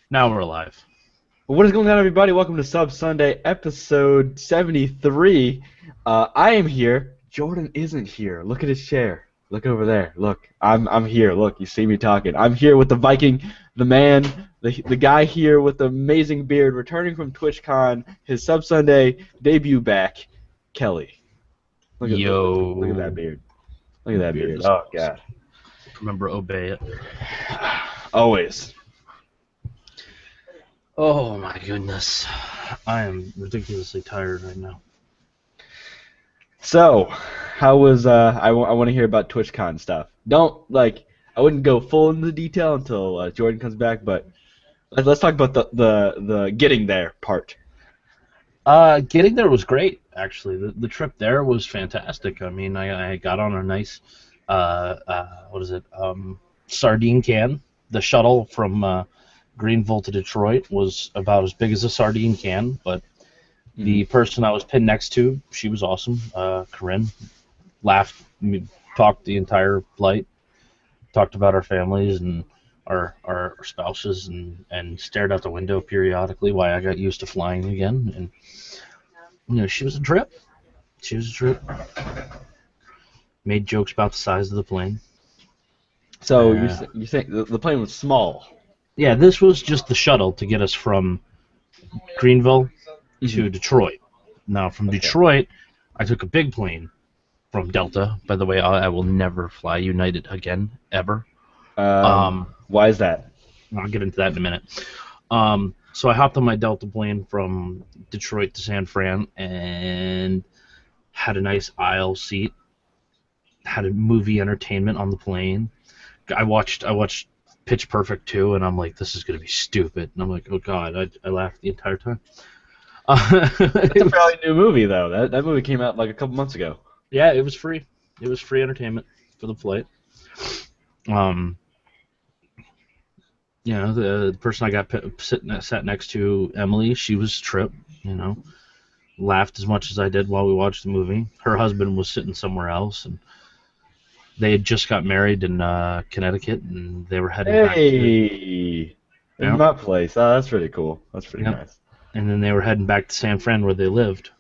Now we're alive. What is going on, everybody? Welcome to Sub Sunday, episode 73. I am here. Jordan isn't here. Look at his chair. Look over there. Look, I'm here. Look, you see me talking. I'm here with the Viking, the man, the guy here with the amazing beard, returning from TwitchCon, his Sub Sunday debut back, Kelly. Look at that Yo. beard. Look at that Beard beard. is Oh awesome. God. Remember, obey it. Always. Oh my goodness. I am ridiculously tired right now. So, how was I want to hear about TwitchCon stuff. Don't I wouldn't go full into detail until Jordan comes back, but let's talk about the getting there part. Getting there was great, actually. The trip there was fantastic. I mean, I got on a nice, what is it, sardine can. The shuttle from Greenville to Detroit was about as big as a sardine can, but the person I was pinned next to, she was awesome. Corinne laughed, talked the entire flight, talked about our families and our spouses, and stared out the window periodically while I got used to flying again. And she was a trip. She was a trip. Made jokes about the size of the plane. So Uh, you think the plane was small? yeah, this was just the shuttle to get us from Greenville to Mhm. Detroit. Now, from Okay. Detroit, I took a big plane from Delta. By the way, I will never fly United again, ever. Why is that? I'll get into that in a minute. So I hopped on my Delta plane from Detroit to San Fran and had a nice aisle seat. Had a movie entertainment on the plane. I watched Pitch Perfect 2, and I'm like, this is gonna be stupid. And I'm like, oh god, I laughed the entire time. That's It a was, fairly new movie though. That movie came out like a couple months ago. yeah, it was free. It was free entertainment for the flight. Um, the person I got sat next to, Emily, she was trip. You know, laughed as much as I did while we watched the movie. Her husband was sitting somewhere else, and they had just got married in Connecticut, and they were heading back to Hey, in yeah, my place. Oh, that's pretty cool. That's pretty yep, nice. and then they were heading back to San Fran where they lived,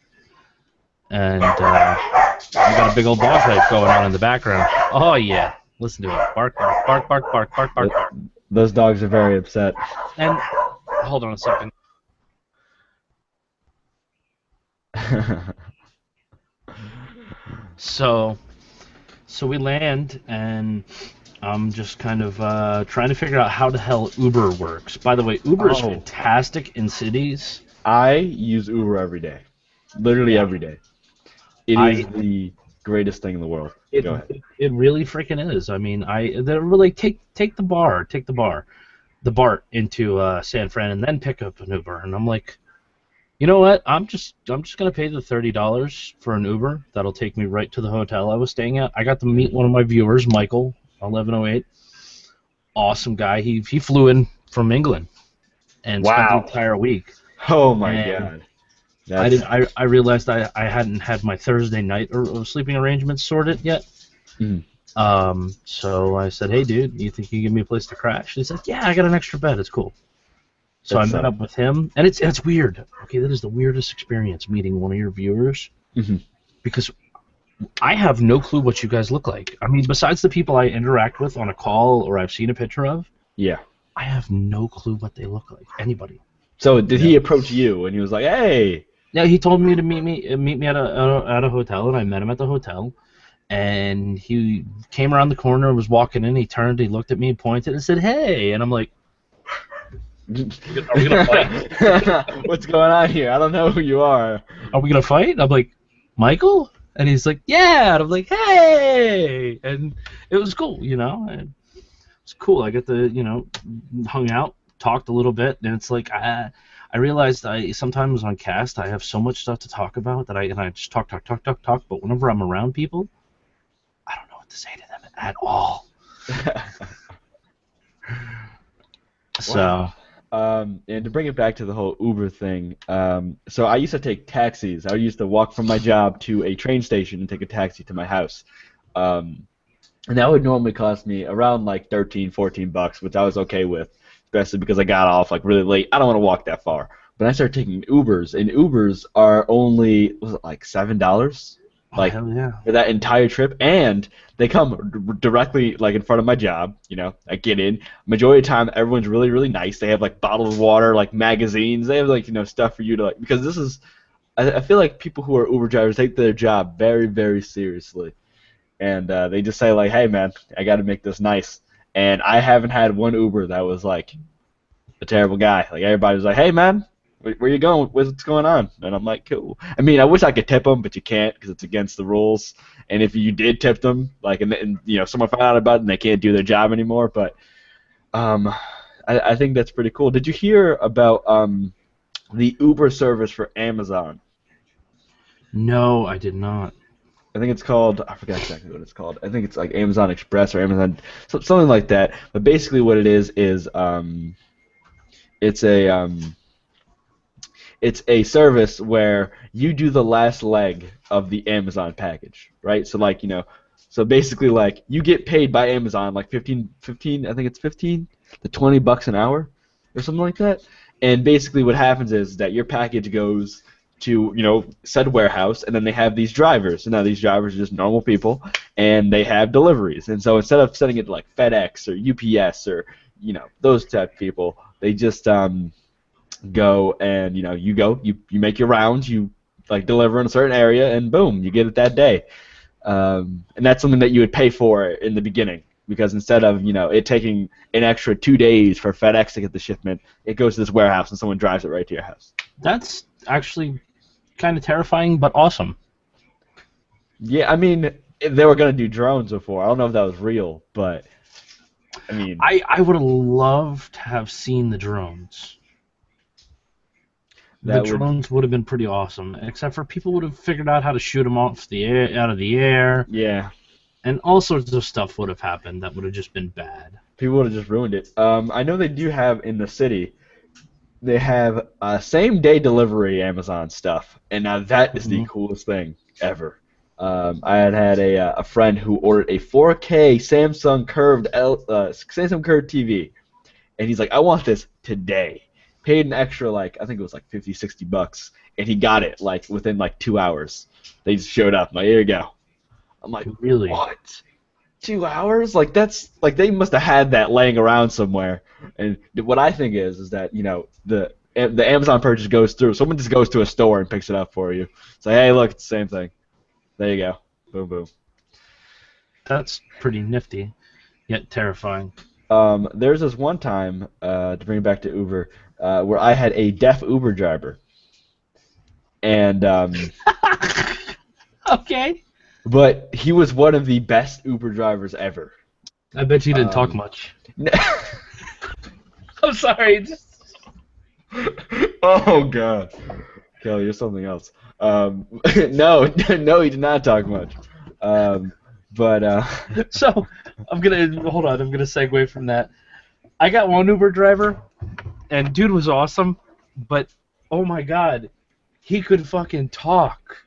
and we got a big old dog fight going on in the background. Oh yeah, listen to it, bark, bark, bark, bark, bark, bark, bark, Th- bark. Those dogs are very upset. And hold on a second. So so we land, and I'm just kind of trying to figure out how the hell Uber works. By the way, Uber is Oh, fantastic in cities. I use Uber every day. Literally Yeah, every day. It is I the greatest thing in the world. it Go ahead. it really freaking is. I mean, they're really take the BART into San Fran and then pick up an Uber. And I'm like, you know what? I'm just gonna pay the $30 for an Uber. That'll take me right to the hotel I was staying at. I got to meet one of my viewers, Michael, 1108. Awesome guy. He flew in from England and spent the Wow. entire week. Oh my And God. I didn't. That's I realized I hadn't had my Thursday night or sleeping arrangements sorted yet. mm, So I said, "Hey, dude, you think you can give me a place to crash?" He said, "Yeah, I got an extra bed. It's cool." So I that's met up with him, and it's weird. Okay, that is the weirdest experience meeting one of your viewers mhm. because I have no clue what you guys look like. I mean, besides the people I interact with on a call or I've seen a picture of, Yeah. I have no clue what they look like. Anybody? So did he No. approach you and he was like, "Hey"? Yeah, he told me to meet me at a hotel, and I met him at the hotel. And he came around the corner, was walking in. He turned, he looked at me, pointed, and said, "Hey!" And I'm like, "Are we gonna fight? What's going on here? I don't know who you are. Are we gonna fight?" And I'm like, "Michael?" And he's like, "Yeah." And I'm like, "Hey!" And it was cool. And it's cool. I got to, hung out, talked a little bit, and it's like I realized I sometimes on cast I have so much stuff to talk about that I just talk, talk, talk, talk, talk. But whenever I'm around people, I don't know what to say to them at all. So Wow. And to bring it back to the whole Uber thing, so I used to take taxis. I used to walk from my job to a train station and take a taxi to my house. Um, and that would normally cost me around like 13, $14, which I was okay with. especially because I got off like really late. I don't want to walk that far. But I started taking Ubers, and Ubers are only, was it like $7? Oh, Like hell yeah. for that entire trip, and they come directly like in front of my job. I get in. Majority of the time, everyone's really, really nice. They have like bottles of water, like magazines. They have like stuff for you to like, because this is. I feel like people who are Uber drivers take their job very, very seriously, and they just say like, "Hey, man, I got to make this nice." And I haven't had one Uber that was like a terrible guy. Like everybody was like, "Hey, man, where you going? What's going on?" And I'm like, "Cool." I mean, I wish I could tip them, but you can't because it's against the rules. And if you did tip them, like, and someone found out about it and they can't do their job anymore. But I think that's pretty cool. Did you hear about the Uber service for Amazon? No, I did not. I think it's called, I forgot exactly what it's called. I think it's like Amazon Express or Amazon, something like that. But basically what it is it's a it's a service where you do the last leg of the Amazon package, right? So like, so basically like you get paid by Amazon like 15, I think it's 15 to $20 an hour or something like that. And basically what happens is that your package goes to said warehouse, and then they have these drivers. And now these drivers are just normal people, and they have deliveries. And so instead of sending it to like FedEx or UPS or those type of people, they just go and you make your rounds, you like deliver in a certain area, and boom, you get it that day. And that's something that you would pay for in the beginning, because instead of it taking an extra 2 days for FedEx to get the shipment, it goes to this warehouse and someone drives it right to your house. That's actually kind of terrifying, but awesome. Yeah, I mean, they were gonna do drones before. I don't know if that was real, but I mean, I would have loved to have seen the drones. The drones would have been pretty awesome, except for people would have figured out how to shoot them off the air, out of the air. Yeah. And all sorts of stuff would have happened that would have just been bad. People would have just ruined it. I know they do have in the city. They have same-day delivery Amazon stuff, and now that is the coolest thing ever. I had a friend who ordered a 4K Samsung curved TV, and he's like, "I want this today." Paid an extra like I think it was like $50-$60, and he got it like within like 2 hours. They just showed up. I'm like, "Here you go." I'm like, really? What? 2 hours? Like that's like they must have had that laying around somewhere. And what I think is that the Amazon purchase goes through. Someone just goes to a store and picks it up for you. Say, hey, look, it's the same thing. There you go. Boom, boom. That's pretty nifty, yet terrifying. There's this one time to bring it back to Uber where I had a deaf Uber driver, and okay. But he was one of the best Uber drivers ever. I bet you didn't talk much. I'm sorry. Oh God, Kelly, you're something else. No, no, he did not talk much. So I'm gonna hold on. I'm gonna segue from that. I got one Uber driver, and dude was awesome, but oh my God, he could fucking talk.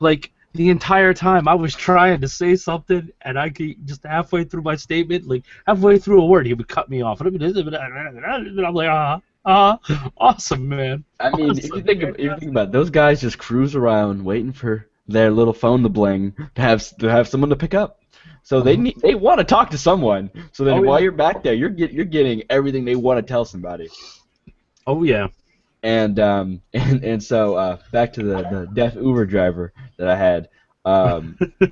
Like the entire time I was trying to say something, and I could just halfway through my statement, like halfway through a word, he would cut me off. And I'm like, awesome, man. I mean, awesome, if you think about it, those guys just cruise around waiting for their little phone to bling to have someone to pick up. So they want to talk to someone. So then while you're back there, you're getting everything they want to tell somebody. Oh yeah. And so back to the deaf Uber driver that I had.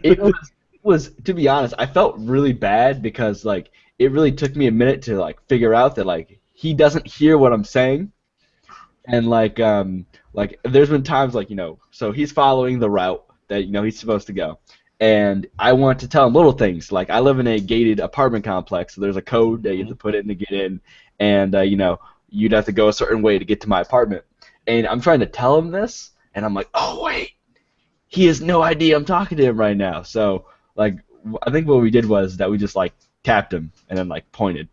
It was to be honest, I felt really bad because like it really took me a minute to like figure out that like he doesn't hear what I'm saying, and like there's been times like so he's following the route that he's supposed to go, and I want to tell him little things like I live in a gated apartment complex, so there's a code that you have to put in to get in, and you'd have to go a certain way to get to my apartment. And I'm trying to tell him this, and I'm like, oh, wait. He has no idea I'm talking to him right now. So, like, I think what we did was that we just, like, tapped him and then, like, pointed.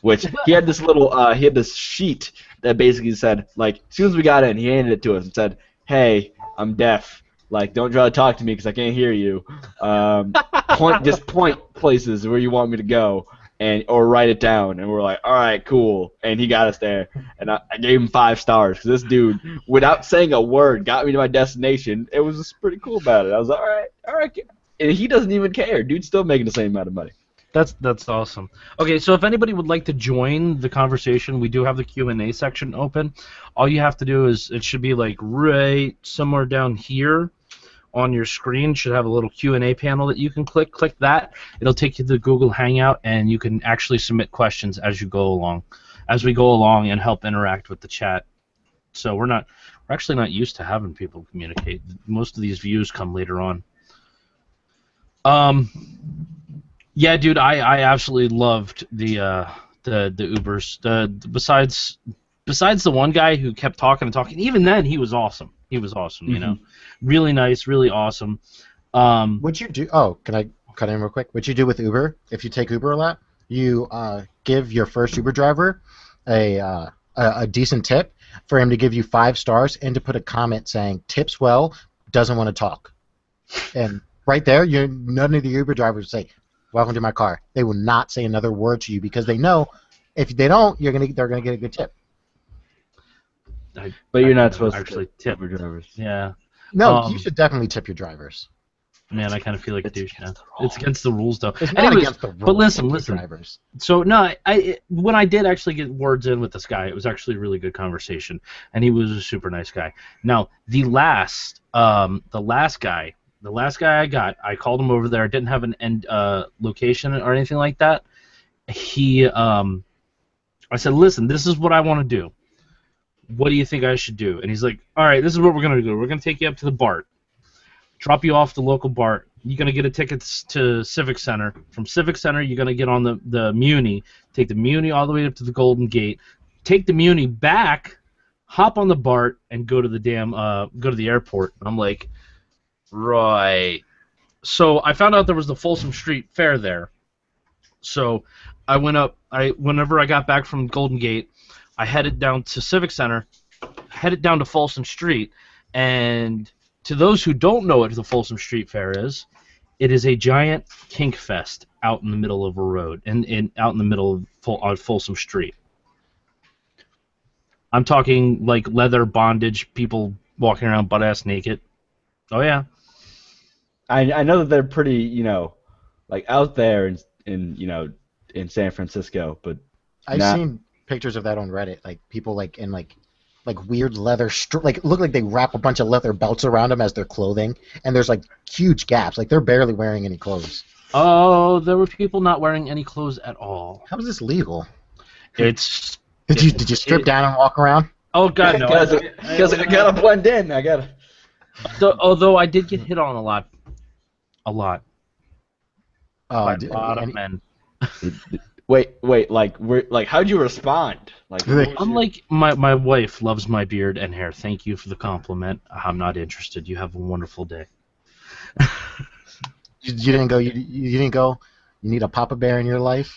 Which, he had this little, he had this sheet that basically said, like, as soon as we got in, he handed it to us and said, hey, I'm deaf. Like, don't try to talk to me because I can't hear you. Just point places where you want me to go. or write it down, and we're like, all right, cool, and he got us there, and I gave him 5 stars because this dude, without saying a word, got me to my destination. It was just pretty cool about it. I was like, all right, and he doesn't even care. Dude's still making the same amount of money. That's awesome. Okay, so if anybody would like to join the conversation, we do have the Q&A section open. All you have to do is, it should be like right somewhere down here on your screen, should have a little Q&A panel that you can click. Click that. It'll take you to Google Hangout, and you can actually submit questions as you go along, and help interact with the chat. So we're actually not used to having people communicate. Most of these views come later on. Yeah, dude, I absolutely loved the Ubers. Besides the one guy who kept talking and talking, even then he was awesome. He was awesome, you know, really nice, really awesome. What'd you do? Oh, can I cut in real quick? What you do with Uber? If you take Uber a lot, you give your first Uber driver a decent tip for him to give you 5 stars and to put a comment saying tips well, doesn't want to talk, and right there, none of the Uber drivers say, "Welcome to my car." They will not say another word to you because they know if they don't, they're gonna get a good tip. But you're not supposed actually to tip Uber drivers. Yeah. No, you should definitely tip your drivers. Man, I kind of feel like a douche now. It's against the rules, though. It's not against the rules. But listen. Drivers. So no, when I did actually get words in with this guy, it was actually a really good conversation, and he was a super nice guy. Now the last guy I got, I called him over there. I didn't have an end location or anything like that. I said, listen, this is what I want to do. What do you think I should do? And he's like, all right, this is what we're going to do. We're going to take you up to the BART, drop you off the local BART. You're going to get a ticket to Civic Center. From Civic Center, you're going to get on the Muni, take the Muni all the way up to the Golden Gate, take the Muni back, hop on the BART, and go to the airport. And I'm like, right. So I found out there was the Folsom Street Fair there. So I went up. Whenever I got back from Golden Gate, I headed down to Civic Center, headed down to Folsom Street, and to those who don't know what the Folsom Street Fair is, it is a giant kink fest out in the middle of a road, and out in the middle of Folsom Street. I'm talking like leather bondage, people walking around butt-ass naked. Oh yeah. I know that they're pretty, like out there in San Francisco, but I've seen pictures of that on Reddit, like people like in like weird leather look like they wrap a bunch of leather belts around them as their clothing, and there's like huge gaps, like they're barely wearing any clothes. Oh, there were people not wearing any clothes at all. How is this legal? Did you strip down and walk around? Oh God, no! Because I gotta blend in. I gotta. So, although I did get hit on a lot. By a lot of men. Wait, like how'd you respond? Like, I'm like, my wife loves my beard and hair. Thank you for the compliment. I'm not interested. You have a wonderful day. You didn't go. You didn't go. You need a Papa Bear in your life?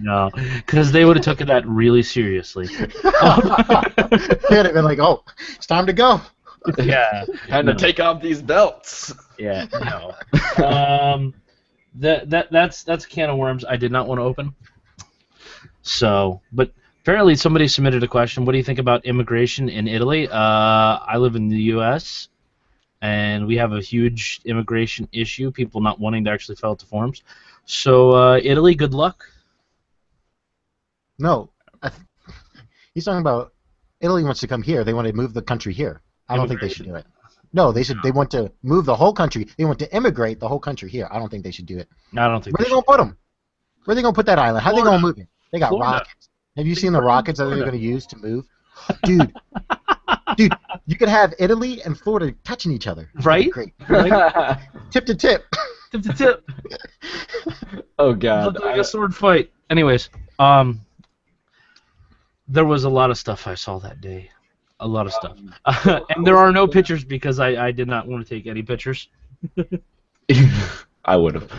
No, because they would have taken that really seriously. They'd have been like, "Oh, it's time to go." Yeah, time to take off these belts. Yeah, no. That's a can of worms I did not want to open. So, but apparently somebody submitted a question. What do you think about immigration in Italy? I live in the U.S., and we have a huge immigration issue, people not wanting to actually fill out the forms. So, Italy, good luck. No. He's talking about Italy wants to come here. They want to move the country here. I don't think they should do it. No, they should. They want to move the whole country. They want to immigrate the whole country here. I don't think they should do it. I don't think. Where are they gonna put them? Where are they gonna put that island? How are they gonna move it? They got Florida. rockets. Have you seen the rockets that they're gonna use to move? Dude, you could have Italy and Florida touching each other. Right? Great. Right? Tip to tip. Tip to tip. Oh God. Looked like a sword fight. Anyways, there was a lot of stuff I saw that day. A lot of stuff. And there are no pictures because I did not want to take any pictures. I would have.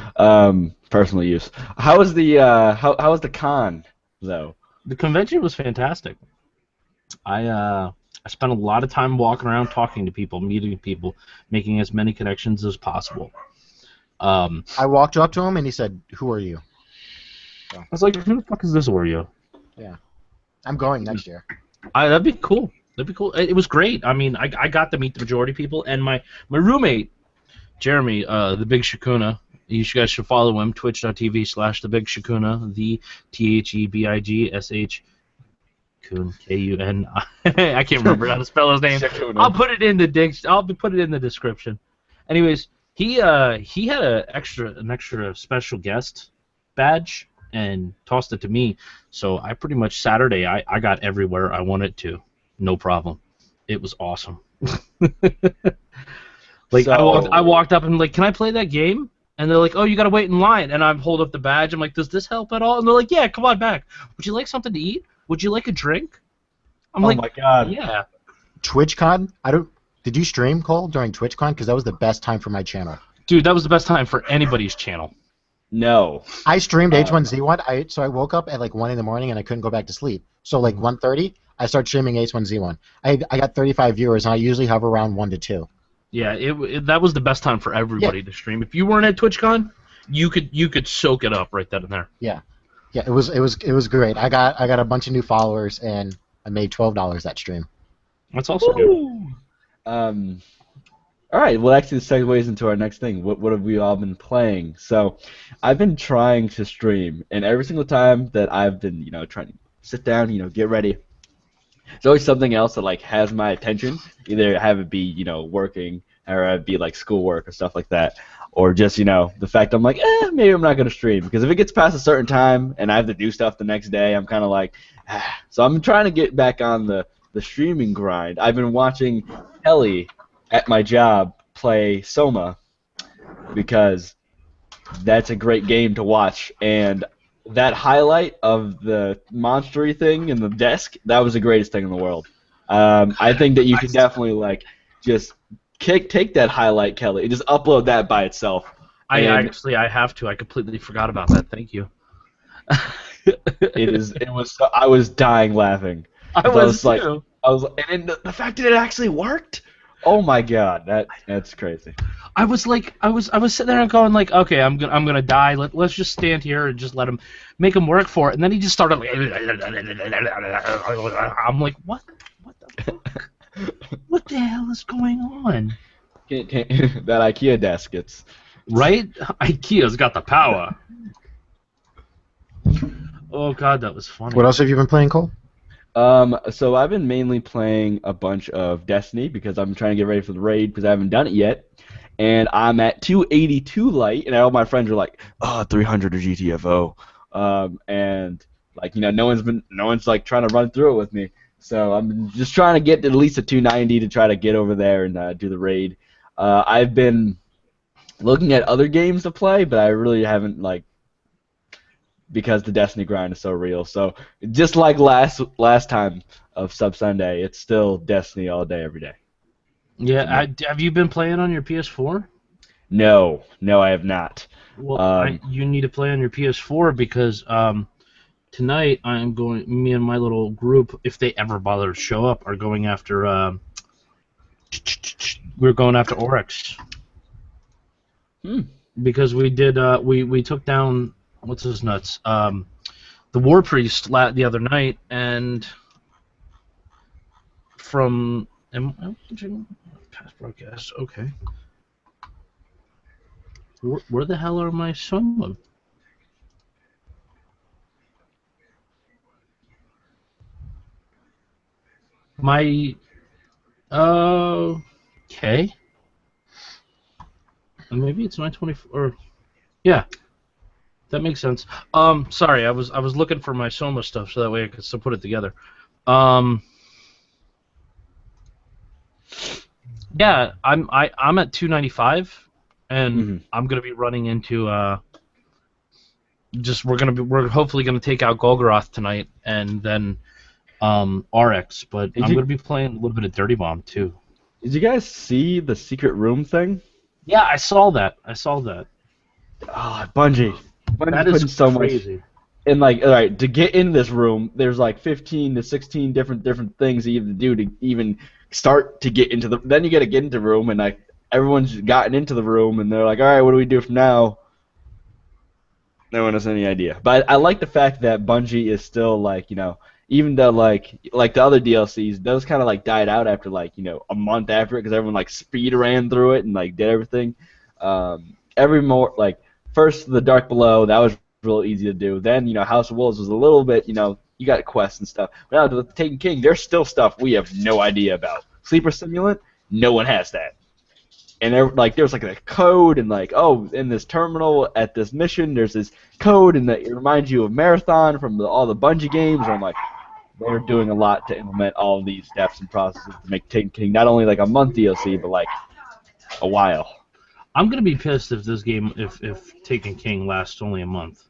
Personal use. How was the how was the con though? The convention was fantastic. I spent a lot of time walking around, talking to people, meeting people, making as many connections as possible. I walked up to him and he said, "Who are you?" So I was like, who the fuck is this Oreo? I'm going next year. That'd be cool. That'd be cool. It was great. I mean, I got to meet the majority of people, and my roommate, Jeremy, the Big Shakuna. You guys should follow him. Twitch.tv/the Big Shakuna. The TheBigSh. Kun, Kun. I can't remember how to spell his name. Shakuna. I'll put it in the I'll put it in the description. Anyways, he had an extra special guest badge and tossed it to me. So I pretty much Saturday I got everywhere I wanted to, no problem. It was awesome. Like So- I walked up and like, can I play that game? And they're like, oh, you gotta wait in line. And I hold up the badge. I'm like, does this help at all? And they're like, yeah, come on back. Would you like something to eat? Would you like a drink? I'm Oh like, my god. yeah. TwitchCon. Did you stream, Cole, during TwitchCon? Because that was the best time for my channel. Dude, that was the best time for anybody's channel. No. I streamed H1Z1. So I woke up at like 1 in the morning and I couldn't go back to sleep. So like 1:30, I started streaming H1Z1. I got 35 viewers and I usually have around 1 to 2. Yeah, that was the best time for everybody to stream. If you weren't at TwitchCon, you could soak it up right then and there. Yeah, it was great. I got a bunch of new followers and I made $12 that stream. That's also good. Woo! All right. Well, actually, this segues into our next thing. What have we all been playing? So, I've been trying to stream, and every single time that I've been, trying to sit down, get ready, there's always something else that like has my attention. Either have it be, working, or have it be like schoolwork or stuff like that, or just, the fact I'm like, maybe I'm not gonna stream because if it gets past a certain time and I have to do stuff the next day, I'm kind of like, ah. So I'm trying to get back on the streaming grind. I've been watching Ellie at my job play Soma because that's a great game to watch, and that highlight of the monstery thing in the desk, that was the greatest thing in the world. I think that you can definitely like just take that highlight, Kelly, and just upload that by itself. I And have to. I completely forgot about that. Thank you. I was dying laughing. I was like, too. and then the fact that it actually worked. Oh my god, that's crazy. I was sitting there and going like, okay, I'm gonna die. Let's just stand here and just let him make him work for it. And then he just started like, I'm like, what the fuck? What the hell is going on? That IKEA desk, it's Right? IKEA's got the power. Oh god, that was funny. What else have you been playing, Cole? So I've been mainly playing a bunch of Destiny because I'm trying to get ready for the raid because I haven't done it yet. And I'm at 282 light, and all my friends are like, "Oh, 300 or GTFO," and like no one's like trying to run through it with me. So I'm just trying to get at least a 290 to try to get over there and do the raid. I've been looking at other games to play, but I really haven't because the Destiny grind is so real. So just like last time of Sub Sunday, it's still Destiny all day, every day. Yeah, have you been playing on your PS4? No, I have not. Well, you need to play on your PS4 because tonight me and my little group, if they ever bother to show up, are going after. We're going after Oryx. Because we did. We took down what's his nuts. The War Priest the other night, and from. Past broadcast. Okay. Where the hell are my Soma? My. Okay. Maybe it's my 24. Yeah. That makes sense. Sorry, I was looking for my Soma stuff so that way I could still put it together. Yeah, I'm at 295, and I'm gonna be running into we're hopefully gonna take out Golgoroth tonight, and then RX. But I'm gonna be playing a little bit of Dirty Bomb too. Did you guys see the secret room thing? Yeah, I saw that. Oh, Bungie. That is so crazy. Much. And all right, to get in this room, there's like 15 to 16 different things that you have to do to even start to get into the. Then you got to get into the room, and everyone's gotten into the room, and they're like, all right, what do we do from now? No one has any idea. But I like the fact that Bungie is still like, even though like the other DLCs, those kind of like died out after like a month after it because everyone like speed ran through it and like did everything. Every more like first the Dark Below, that was real easy to do. Then House of Wolves was a little bit you got quests and stuff. But now with Taken King, there's still stuff we have no idea about. Sleeper Simulant, no one has that. And there's like a code and like, oh, in this terminal at this mission there's this code and it reminds you of Marathon from all the Bungie games. And I'm like, they're doing a lot to implement all of these steps and processes to make Taken King not only like a month DLC but like a while. I'm gonna be pissed if this game, if Taken King lasts only a month.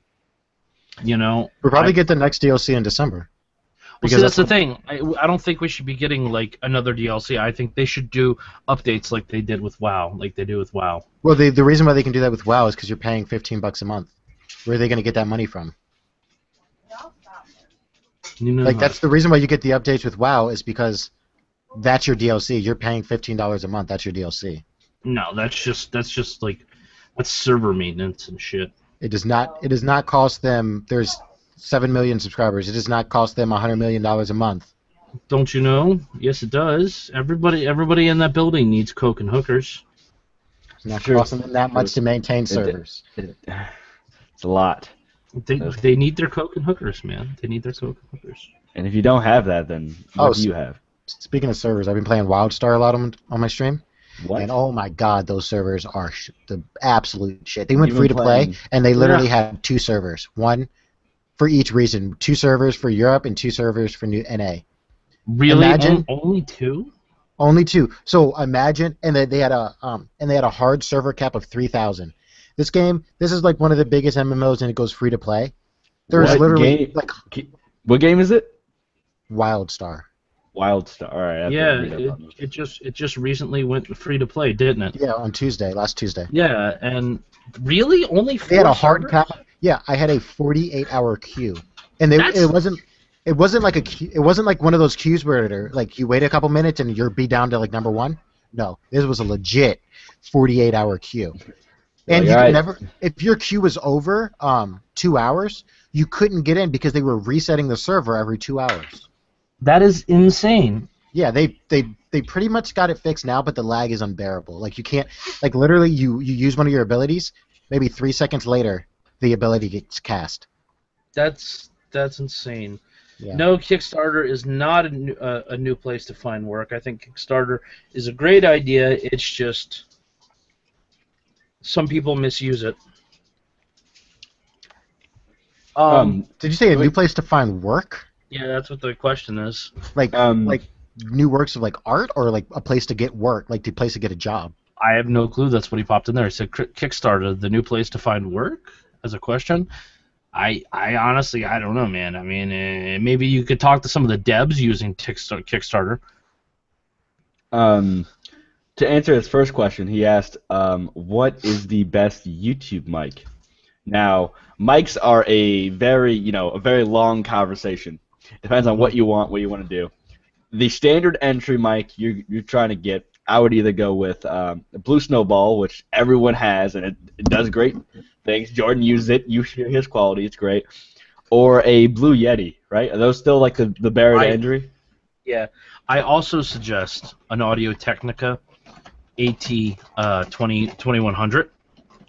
We'll probably get the next DLC in December. Well, see, that's the thing. I don't think we should be getting like another DLC. I think they should do updates like they did with WoW, like they do with WoW. Well, the reason why they can do that with WoW is because you're paying $15 a month. Where are they going to get that money from? Like that's the reason why you get the updates with WoW is because that's your DLC. You're paying $15 a month. That's your DLC. No, that's just like that's server maintenance and shit. It does not cost them. There's 7 million subscribers. It does not cost them $100 million a month. Don't you know? Yes, it does. Everybody in that building needs coke and hookers. It's not costing them that much to maintain servers. It's a lot. They need their coke and hookers, man. They need their coke and hookers. And if you don't have that, then what do you have? Speaking of servers, I've been playing WildStar a lot on my stream. What? And oh my god, those servers are the absolute shit. They went free to play, and they literally had 2 servers. One for each region. 2 servers for Europe and 2 servers for NA. Really? Imagine, only 2? Only 2. So imagine, and they had a hard server cap of 3,000. This is like one of the biggest MMOs, and it goes free to play. There's literally like what game is it? WildStar. WildStar. All right. Yeah, it just recently went free to play, didn't it? Yeah, on last Tuesday. Yeah, and really only 4 They had a hard servers? cap. Yeah, I had a 48-hour queue, and it wasn't like a queue, it wasn't like one of those queues where like you wait a couple minutes and you're be down to like number 1. No, this was a legit 48-hour queue, and you could never, if your queue was over 2 hours, you couldn't get in because they were resetting the server every 2 hours. That is insane. Yeah, they pretty much got it fixed now, but the lag is unbearable. Like you can't, like literally you use one of your abilities, maybe 3 seconds later, the ability gets cast. That's insane. Yeah. No, Kickstarter is not a new place to find work. I think Kickstarter is a great idea. It's just some people misuse it. Did you say a new place to find work? Yeah, that's what the question is. Like new works of like art, or like a place to get work, like a place to get a job? I have no clue. That's what he popped in there. He said Kickstarter, the new place to find work, as a question. I honestly, I don't know, man. I mean, maybe you could talk to some of the devs using Kickstarter. To answer his first question, he asked, what is the best YouTube mic? Now, mics are a very long conversation. Depends on what you want to do. The standard entry mic you're trying to get, I would either go with Blue Snowball, which everyone has, and it does great things. Jordan used it. You hear his quality. It's great. Or a Blue Yeti, right? Are those still like the Barrett Andrew? Yeah. I also suggest an Audio Technica AT 2100.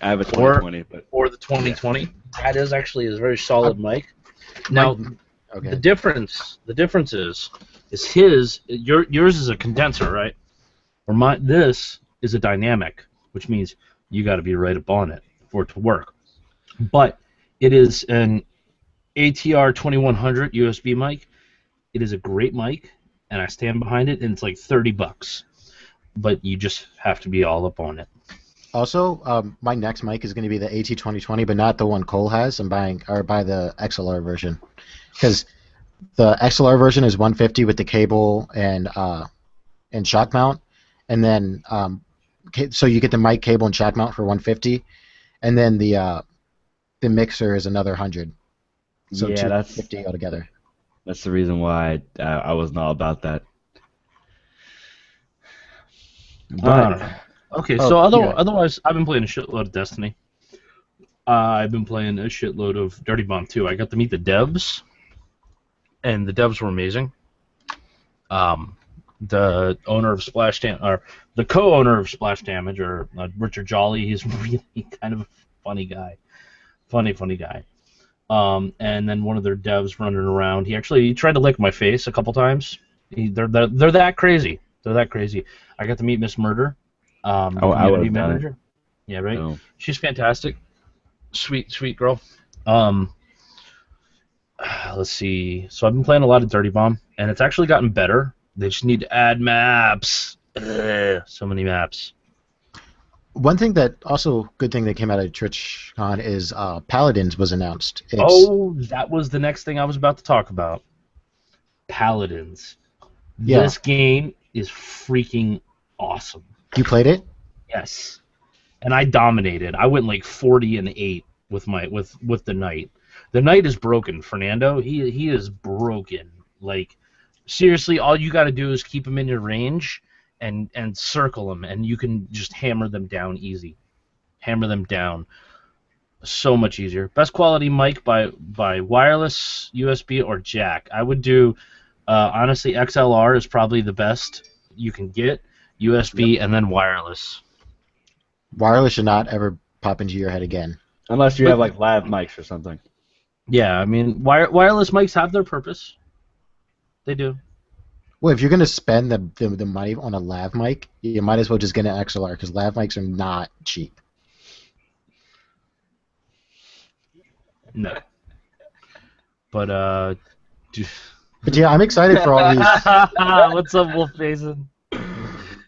I have a 2020, or the 2020. Yeah. That is actually a very solid mic. Now, the difference is yours is a condenser, right? Or this is a dynamic, which means you got to be right up on it for it to work. But it is an ATR 2100 USB mic. It is a great mic, and I stand behind it, and it's like $30. But you just have to be all up on it. Also, my next mic is going to be the AT2020, but not the one Cole has. I'm buy the XLR version, because the XLR version is $150 with the cable and shock mount, and then so you get the mic, cable, and shock mount for $150, and then the mixer is another $100. So yeah, $250 altogether. That's the reason why I was not about that. But okay, so otherwise, I've been playing a shitload of Destiny. I've been playing a shitload of Dirty Bomb 2. I got to meet the devs, and the devs were amazing. The owner of Splash or the co-owner of Splash Damage, or Richard Jolly, he's really kind of a funny guy, funny guy. And then one of their devs running around. He tried to lick my face a couple times. They're that crazy. They're that crazy. I got to meet Miss Murder, I community would have done it. manager. Yeah, right. No. She's fantastic. Sweet girl. Let's see. So I've been playing a lot of Dirty Bomb, and it's actually gotten better. They just need to add maps. Ugh, so many maps. One thing that also good thing that came out of TwitchCon is Paladins was announced. Oh, that was the next thing I was about to talk about. Paladins. Yeah. This game is freaking awesome. You played it? Yes. And I dominated. I went like 40-8 with the knight. The knight is broken. Fernando, he is broken. Like, seriously, all you got to do is keep him in your range and circle them, and you can just hammer them down easy. Hammer them down. So much easier. Best quality mic by wireless, USB, or jack. I would do, honestly, XLR is probably the best you can get. USB and then wireless. Wireless should not ever pop into your head again. Unless you have like lav mics or something. Yeah, I mean, wireless mics have their purpose. They do. Well, if you're going to spend the money on a lav mic, you might as well just get an XLR, because lav mics are not cheap. No. But But yeah, I'm excited for all these. what's up, Wolf Mason?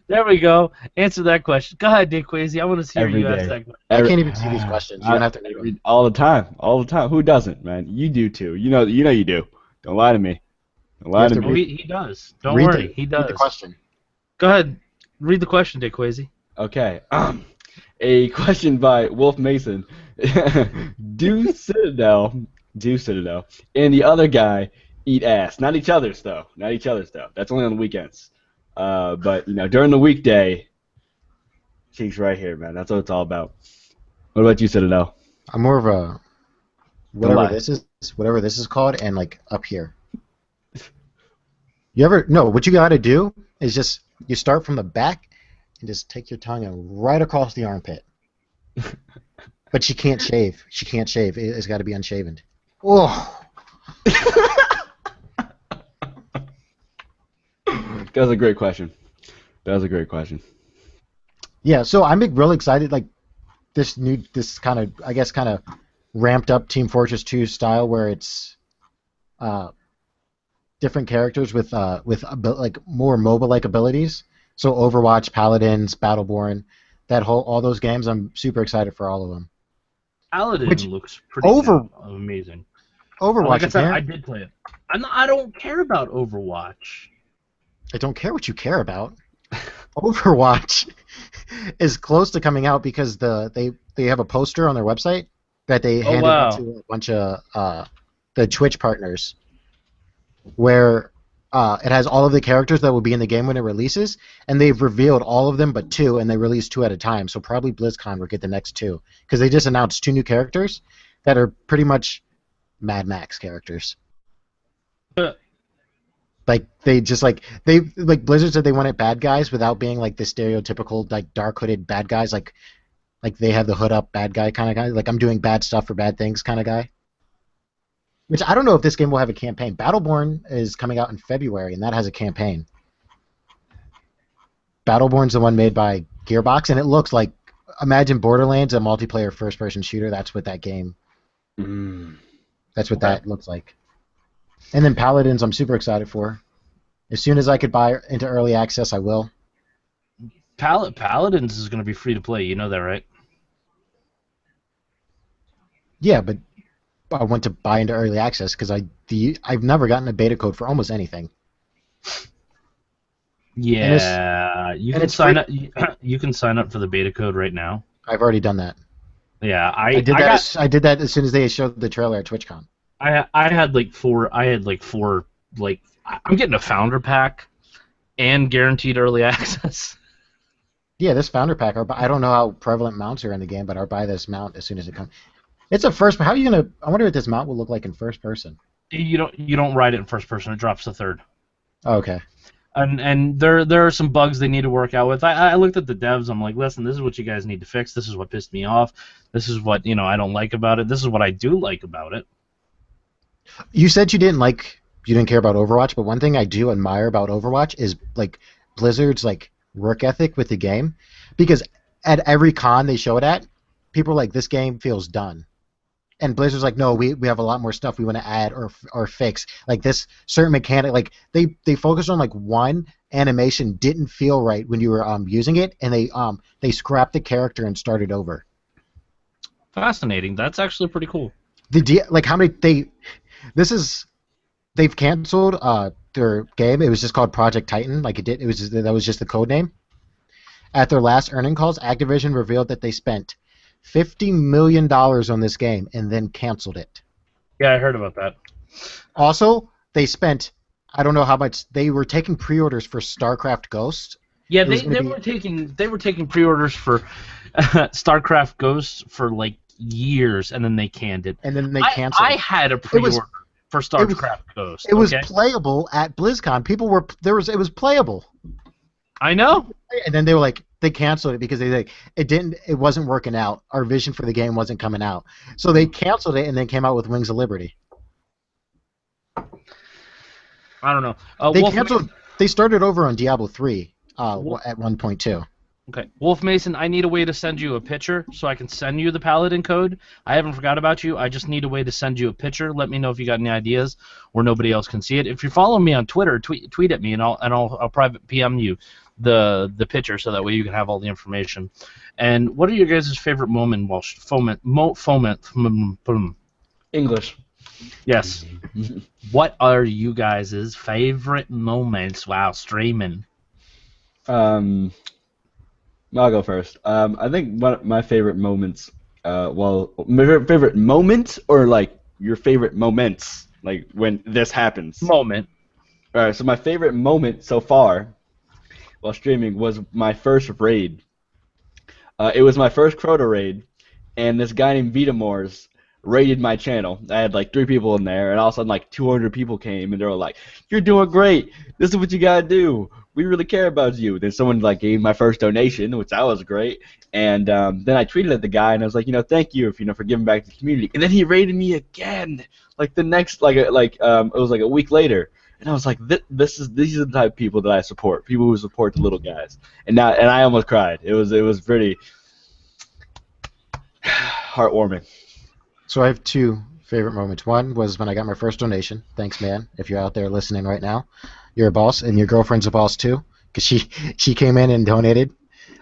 There we go. Answer that question. Go ahead, Dick Quasi. I want to hear Every you day. ask that question. I can't even see these questions. You don't have to read them. All the time. Who doesn't, man? You do too. You know you do. Don't lie to me. Don't lie You to have to me. Oh, he does. Don't Read worry. He Read does. the question. Go ahead. Read the question, Dick Quasi. Okay. A question by Wolf Mason. Do Citadel, and the other guy eat ass? Not each other's though. That's only on the weekends. But during the weekday, cheeks right here, man. That's what it's all about. What about you, Citadel? I'm more of a lie. whatever this is called, and like up here. What you gotta do is just you start from the back and just take your tongue and right across the armpit. But she can't shave. It's got to be unshaven. Oh. That was a great question. Yeah, so I'm real excited. Like this kind of ramped up Team Fortress 2 style, where it's different characters with like more MOBA-like abilities. So Overwatch, Paladins, Battleborn, all those games. I'm super excited for all of them. Paladin Which- looks pretty amazing. Overwatch. Like I said, I apparently- did play it. I don't care about Overwatch. I don't care what you care about. Overwatch is close to coming out because they have a poster on their website that they handed out to a bunch of the Twitch partners, where it has all of the characters that will be in the game when it releases, and they've revealed all of them but 2, and they release 2 at a time. So probably BlizzCon will get the next 2 because they just announced 2 new characters that are pretty much Mad Max characters. Like Blizzard said they wanted bad guys without being like the stereotypical like dark hooded bad guys, like they have the hood up bad guy kind of guy, like I'm doing bad stuff for bad things kind of guy. Which I don't know if this game will have a campaign. Battleborn is coming out in February, and that has a campaign. Battleborn's the one made by Gearbox, and it looks like, imagine Borderlands, a multiplayer first-person shooter. That's what that game. That's what that looks like. And then Paladins, I'm super excited for. As soon as I could buy into early access, I will. Paladins is going to be free to play. You know that, right? Yeah, but I want to buy into early access because I've never gotten a beta code for almost anything. Yeah, you can sign up. You can sign up for the beta code right now. I've already done that. Yeah, I did that as soon as they showed the trailer at TwitchCon. I had like four. I'm getting a founder pack and guaranteed early access. Yeah, this founder pack. I don't know how prevalent mounts are in the game, but I'll buy this mount as soon as it comes. It's a first. How are you gonna? I wonder what this mount will look like in first person. You don't ride it in first person. It drops to third. Oh, okay. And there are some bugs they need to work out with. I looked at the devs. I'm like, listen, this is what you guys need to fix. This is what pissed me off. This is what I don't like about it. This is what I do like about it. You said you didn't care about Overwatch, but one thing I do admire about Overwatch is like Blizzard's like work ethic with the game, because at every con they show it at, people are like, this game feels done. And Blizzard's like, no, we have a lot more stuff we want to add or fix. Like this certain mechanic, like they focused on like one animation didn't feel right when you were using it, and they scrapped the character and started over. Fascinating. That's actually pretty cool. Like how many they've canceled their game. It was just called Project Titan. Like that was just the code name. At their last earning calls, Activision revealed that they spent $50 million on this game and then canceled it. Yeah, I heard about that. Also, they spent, I don't know how much, they were taking pre-orders for StarCraft Ghost. Yeah, they were taking pre-orders for StarCraft Ghost for like years, and then they canned it. And then they canceled it. I had a pre-order for StarCraft Ghost. It was playable at BlizzCon. It was playable. I know. And then they canceled it because it wasn't working out. Our vision for the game wasn't coming out. So they canceled it and then came out with Wings of Liberty. I don't know. They started over on Diablo 3 at 1.2. Okay. Wolf Mason, I need a way to send you a picture so I can send you the Paladin code. I haven't forgot about you. I just need a way to send you a picture. Let me know if you got any ideas where nobody else can see it. If you're following me on Twitter, tweet at me and I'll private PM you the picture so that way you can have all the information. And what are your guys' favorite moment while English. Yes. What are you guys' favorite moments while streaming? I'll go first. I think one of my favorite moments, my favorite moment or like your favorite moments, like when this happens. Moment. All right, so my favorite moment so far while streaming was my first raid. It was my first Crota raid, and this guy named Vitamors raided my channel. I had like 3 people in there, and all of a sudden like 200 people came, and they were like, "You're doing great. This is what you gotta do. We really care about you." Then someone like gave my first donation, which that was great. And then I tweeted at the guy, and I was like, thank you for giving back to the community. And then he raided me again, like the next it was like a week later. And I was like, these are the type of people that I support. People who support the little guys. And I almost cried. It was pretty heartwarming. So I have 2 favorite moments. One was when I got my first donation. Thanks, man. If you're out there listening right now, you're a boss, and your girlfriend's a boss too, because she came in and donated.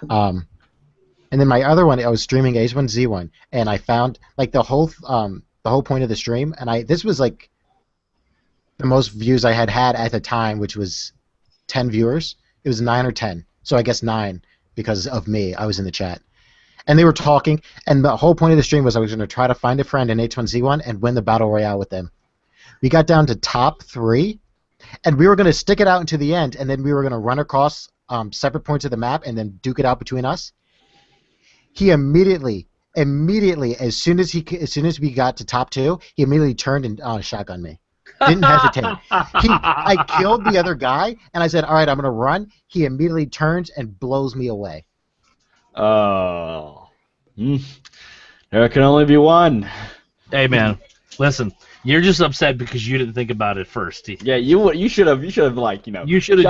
And then my other one, I was streaming H1Z1, and I found like the whole point of the stream, and this was like the most views I had at the time, which was 10 viewers. It was 9 or 10, so I guess 9 because of me. I was in the chat. And they were talking, and the whole point of the stream was I was going to try to find a friend in H1Z1 and win the Battle Royale with them. We got down to top 3, and we were going to stick it out into the end, and then we were going to run across separate points of the map and then duke it out between us. He immediately, as soon as we got to top 2, he immediately turned and shotgunned me. Didn't hesitate. I killed the other guy, and I said, all right, I'm going to run. He immediately turns and blows me away. Oh. There can only be one. Hey, man, listen. You're just upset because you didn't think about it first. Yeah, you should have You should have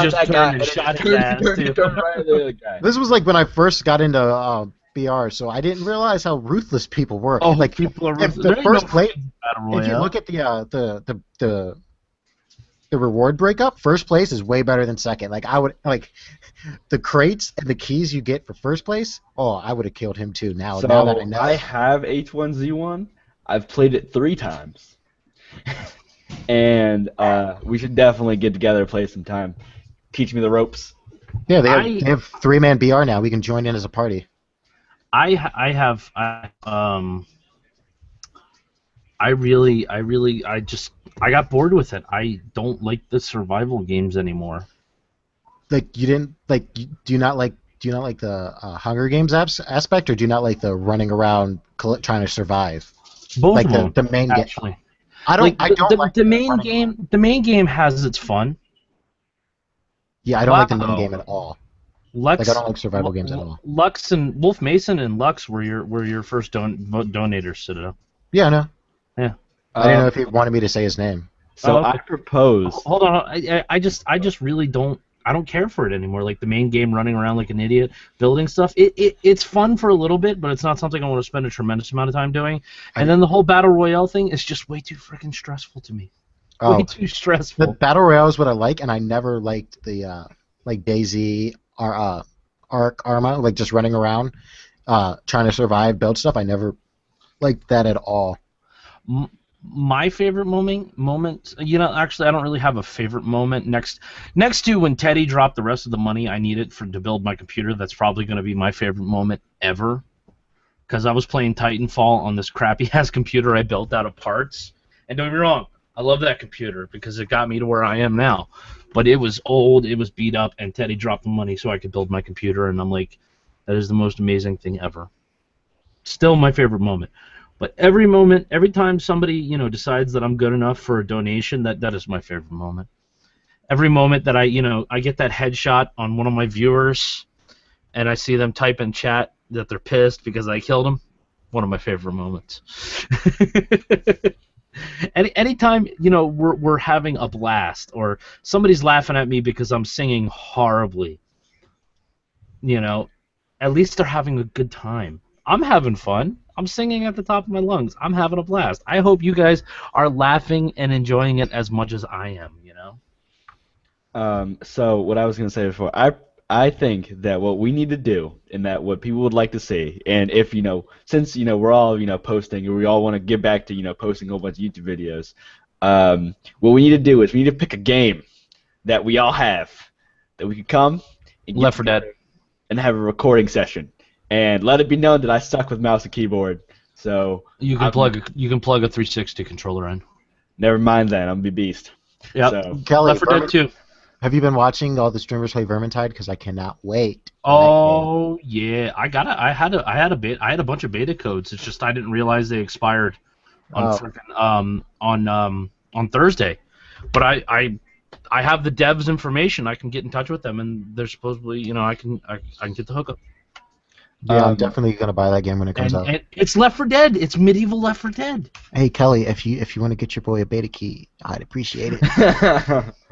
just turned and shot his ass too. This was like when I first got into BR, so I didn't realize how ruthless people were. Oh, like people are ruthless. The first place. If you look at the reward breakup, first place is way better than second. Like I would the crates and the keys you get for first place. Oh, I would have killed him too. Now that I know. I have H1Z1. I've played it 3 times. And we should definitely get together and play some time. Teach me the ropes. Yeah, they have 3-man BR now. We can join in as a party. I got bored with it. I don't like the survival games anymore. Like you didn't like? Do you not like the Hunger Games aspect, or do you not like the running around trying to survive? Both Like of them, the main game. actually. I don't. Like I don't like the main running game. around. The main game has its fun. Yeah, I don't like the main game at all. Like I don't like survival games at all. Lux and Wolf Mason and Lux were your first donators, Citadel. Yeah, no. Yeah. I didn't know if he wanted me to say his name. So okay. I propose. Hold on, I just really don't. I don't care for it anymore. Like the main game, running around like an idiot, building stuff. It's fun for a little bit, but it's not something I want to spend a tremendous amount of time doing. And then the whole battle royale thing is just way too freaking stressful to me. Oh, Way too stressful. the battle royale is what I like, and I never liked the like DayZ or Ark Arma, like just running around, trying to survive, build stuff. I never liked that at all. My favorite moment, you know, actually I don't really have a favorite moment. Next to when Teddy dropped the rest of the money I needed to build my computer, that's probably going to be my favorite moment ever. Because I was playing Titanfall on this crappy ass computer I built out of parts. And don't get me wrong, I love that computer because it got me to where I am now. But it was old, it was beat up, and Teddy dropped the money so I could build my computer, and I'm like, that is the most amazing thing ever. Still my favorite moment. But every time somebody, you know, decides that I'm good enough for a donation, that is my favorite moment. Every moment that I get that headshot on one of my viewers, and I see them type in chat that they're pissed because I killed them, one of my favorite moments. Anytime, you know, we're having a blast, or somebody's laughing at me because I'm singing horribly, you know, at least they're having a good time. I'm having fun. I'm singing at the top of my lungs. I'm having a blast. I hope you guys are laughing and enjoying it as much as I am, you know? So what I was going to say before, I think that what we need to do, and that what people would like to see, and if, you know, since, you know, we're all, you know, posting, and we all want to get back to, you know, posting a whole bunch of YouTube videos, what we need to do is we need to pick a game that we all have, that we could come and get Left 4 Dead. and have a recording session. And let it be known that I suck with mouse and keyboard, so You can plug a 360 controller in. never mind then. I'm gonna be beast. Yep. So, Kelly, Left 4 Dead 2. have you been watching all the streamers play Vermintide? Because I cannot wait. Oh yeah, I had a bunch of beta codes. It's just I didn't realize they expired on on Thursday. But I have the devs' information. I can get in touch with them, and they're supposedly, you know, I can get the hookup. Yeah, I'm definitely gonna buy that game when it comes out. And it's Left 4 Dead. It's medieval Left 4 Dead. Hey Kelly, if you want to get your boy a beta key, I'd appreciate it.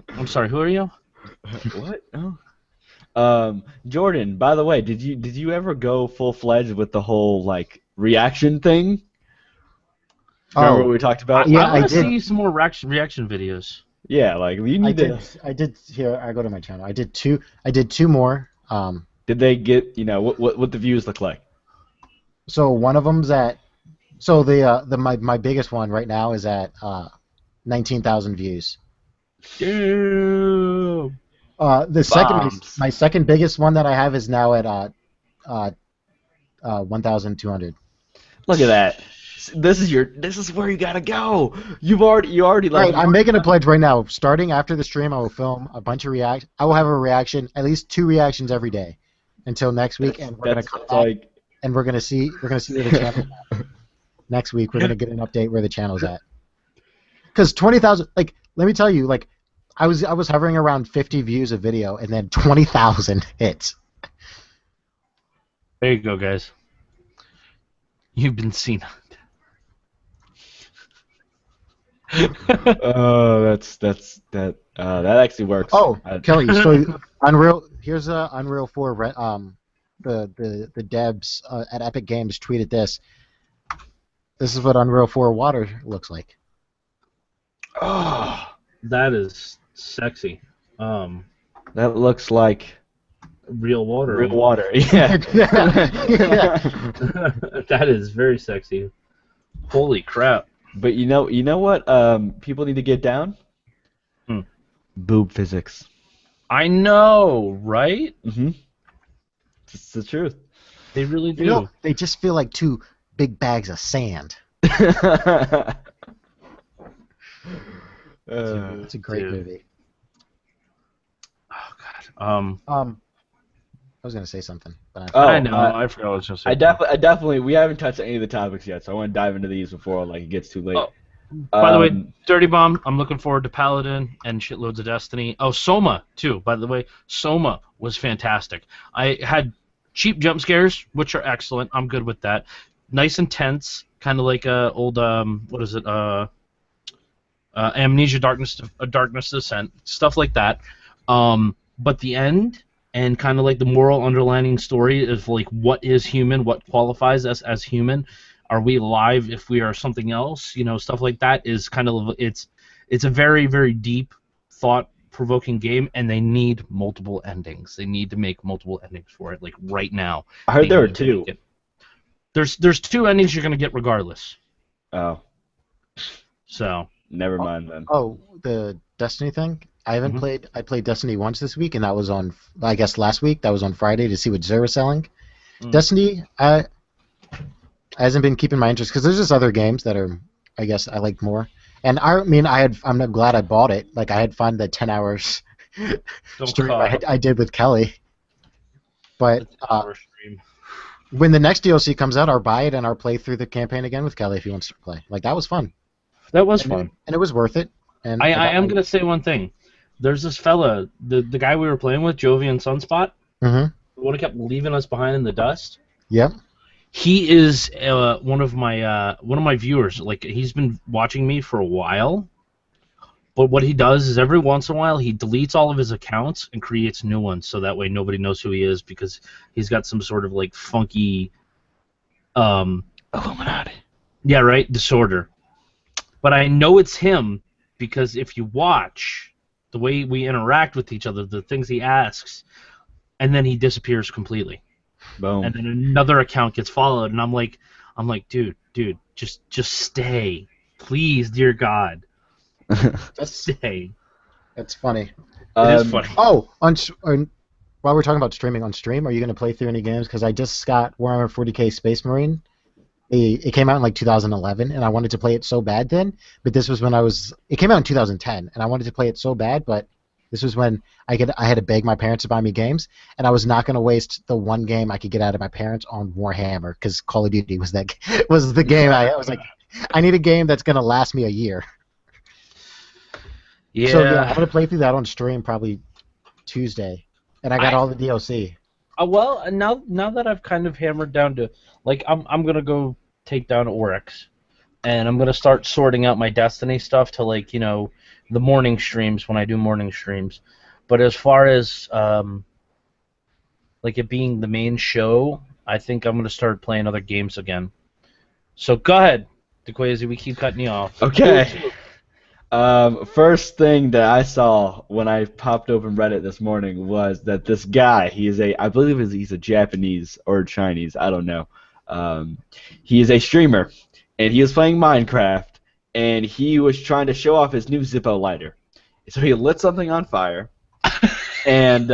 I'm sorry. Who are you? what? Oh. Jordan, by the way, did you ever go full-fledged with the whole like reaction thing? Remember what we talked about? Yeah, I want I to did. see some more reaction videos. Yeah, like you need to. I did. Here, I go to my channel. I did two more. Did they get, you know, what the views look like? So one of them's at. So my biggest one right now is at 19,000 views. Damn. My second biggest one that I have is now at 1,200. Look at that. This is where you gotta go. You already like. Right, I'm making a pledge right now. Starting after the stream, I will film a bunch of I will have a reaction, at least 2 reactions every day, until next week, and we're gonna come back, and we're gonna see where the channel. Next week, we're gonna get an update where the channel's at. Because 20,000, like, let me tell you, like, I was hovering around 50 views a video, and then 20,000 hits. There you go, guys. You've been seen. Oh, that actually works. Oh, Kelly, so here's Unreal 4. The devs at Epic Games tweeted this. This is what Unreal 4 water looks like. Oh, That is sexy. that looks like Real water. real water. Yeah. That is very sexy. Holy crap. But you know what? People need to get down. Boob physics. I know, right? Mm-hmm. It's the truth. They really do. You know, they just feel like 2 big bags of sand. It's a great dude. movie. Oh god. was gonna say something, but Oh, I know. I forgot what I was going to say. I definitely, we haven't touched any of the topics yet, so I want to dive into these before like it gets too late. Oh, by the way, Dirty Bomb, I'm looking forward to Paladin and shitloads of Destiny. Oh, Soma, too, by the way. Soma was fantastic. I had cheap jump scares, which are excellent. I'm good with that. Nice and tense, kind of like old, what is it, Amnesia, Darkness Descent, stuff like that. But the end and kind of like the moral underlining story of like what is human, what qualifies us as human. Are we alive if we are something else? You know, stuff like that is kind of it's a very, very deep, thought-provoking game, and they need multiple endings. They need to make multiple endings for it, like right now. I heard there were two. There's two endings you're gonna get regardless. Oh. So. Never mind then. Oh, the Destiny thing. I haven't played. I played Destiny once this week, and that was on. I guess last week. That was on Friday to see what Xur was selling. Destiny. Hasn't been keeping my interest because there's just other games that are, I guess, I like more. And I'm glad I bought it. Like I had fun the 10 hours stream I did with Kelly. But when the next DLC comes out, I'll buy it and I'll play through the campaign again with Kelly if he wants to play. Like that was fun. That was fun, and it was worth it. And I am gonna say one thing. There's this fella, the guy we were playing with, Jovian Sunspot. Mm-hmm. The one who kept leaving us behind in the dust. Yep. He is one of my viewers. Like he's been watching me for a while, but what he does is every once in a while he deletes all of his accounts and creates new ones, so that way nobody knows who he is because he's got some sort of like funky, Illuminati. Yeah, right, disorder. But I know it's him because if you watch the way we interact with each other, the things he asks, and then he disappears completely. Boom. And then another account gets followed, and I'm like, dude, just stay, please, dear God, just stay. That's funny. It is funny. Oh, while we're talking about streaming on stream, are you going to play through any games? Because I just got Warhammer 40K Space Marine. It came out in like 2011, and I wanted to play it so bad then. But this was when it came out in 2010, and I wanted to play it so bad, but this was when I had to beg my parents to buy me games, and I was not going to waste the one game I could get out of my parents on Warhammer because Call of Duty was the game. I was like, I need a game that's going to last me a year. Yeah. So yeah, I'm going to play through that on stream probably Tuesday, and I got all the DLC. Well, now that I've kind of hammered down to, like, I'm gonna go take down Oryx, and I'm gonna start sorting out my Destiny stuff to, like, you know, the morning streams when I do morning streams. But as far as like it being the main show, I think I'm gonna start playing other games again. So go ahead, DeQuazy. We keep cutting you off. Okay. First thing that I saw when I popped open Reddit this morning was that this guy, I believe he's a Japanese or Chinese, I don't know. He is a streamer, and he was playing Minecraft, and he was trying to show off his new Zippo lighter. So he lit something on fire, and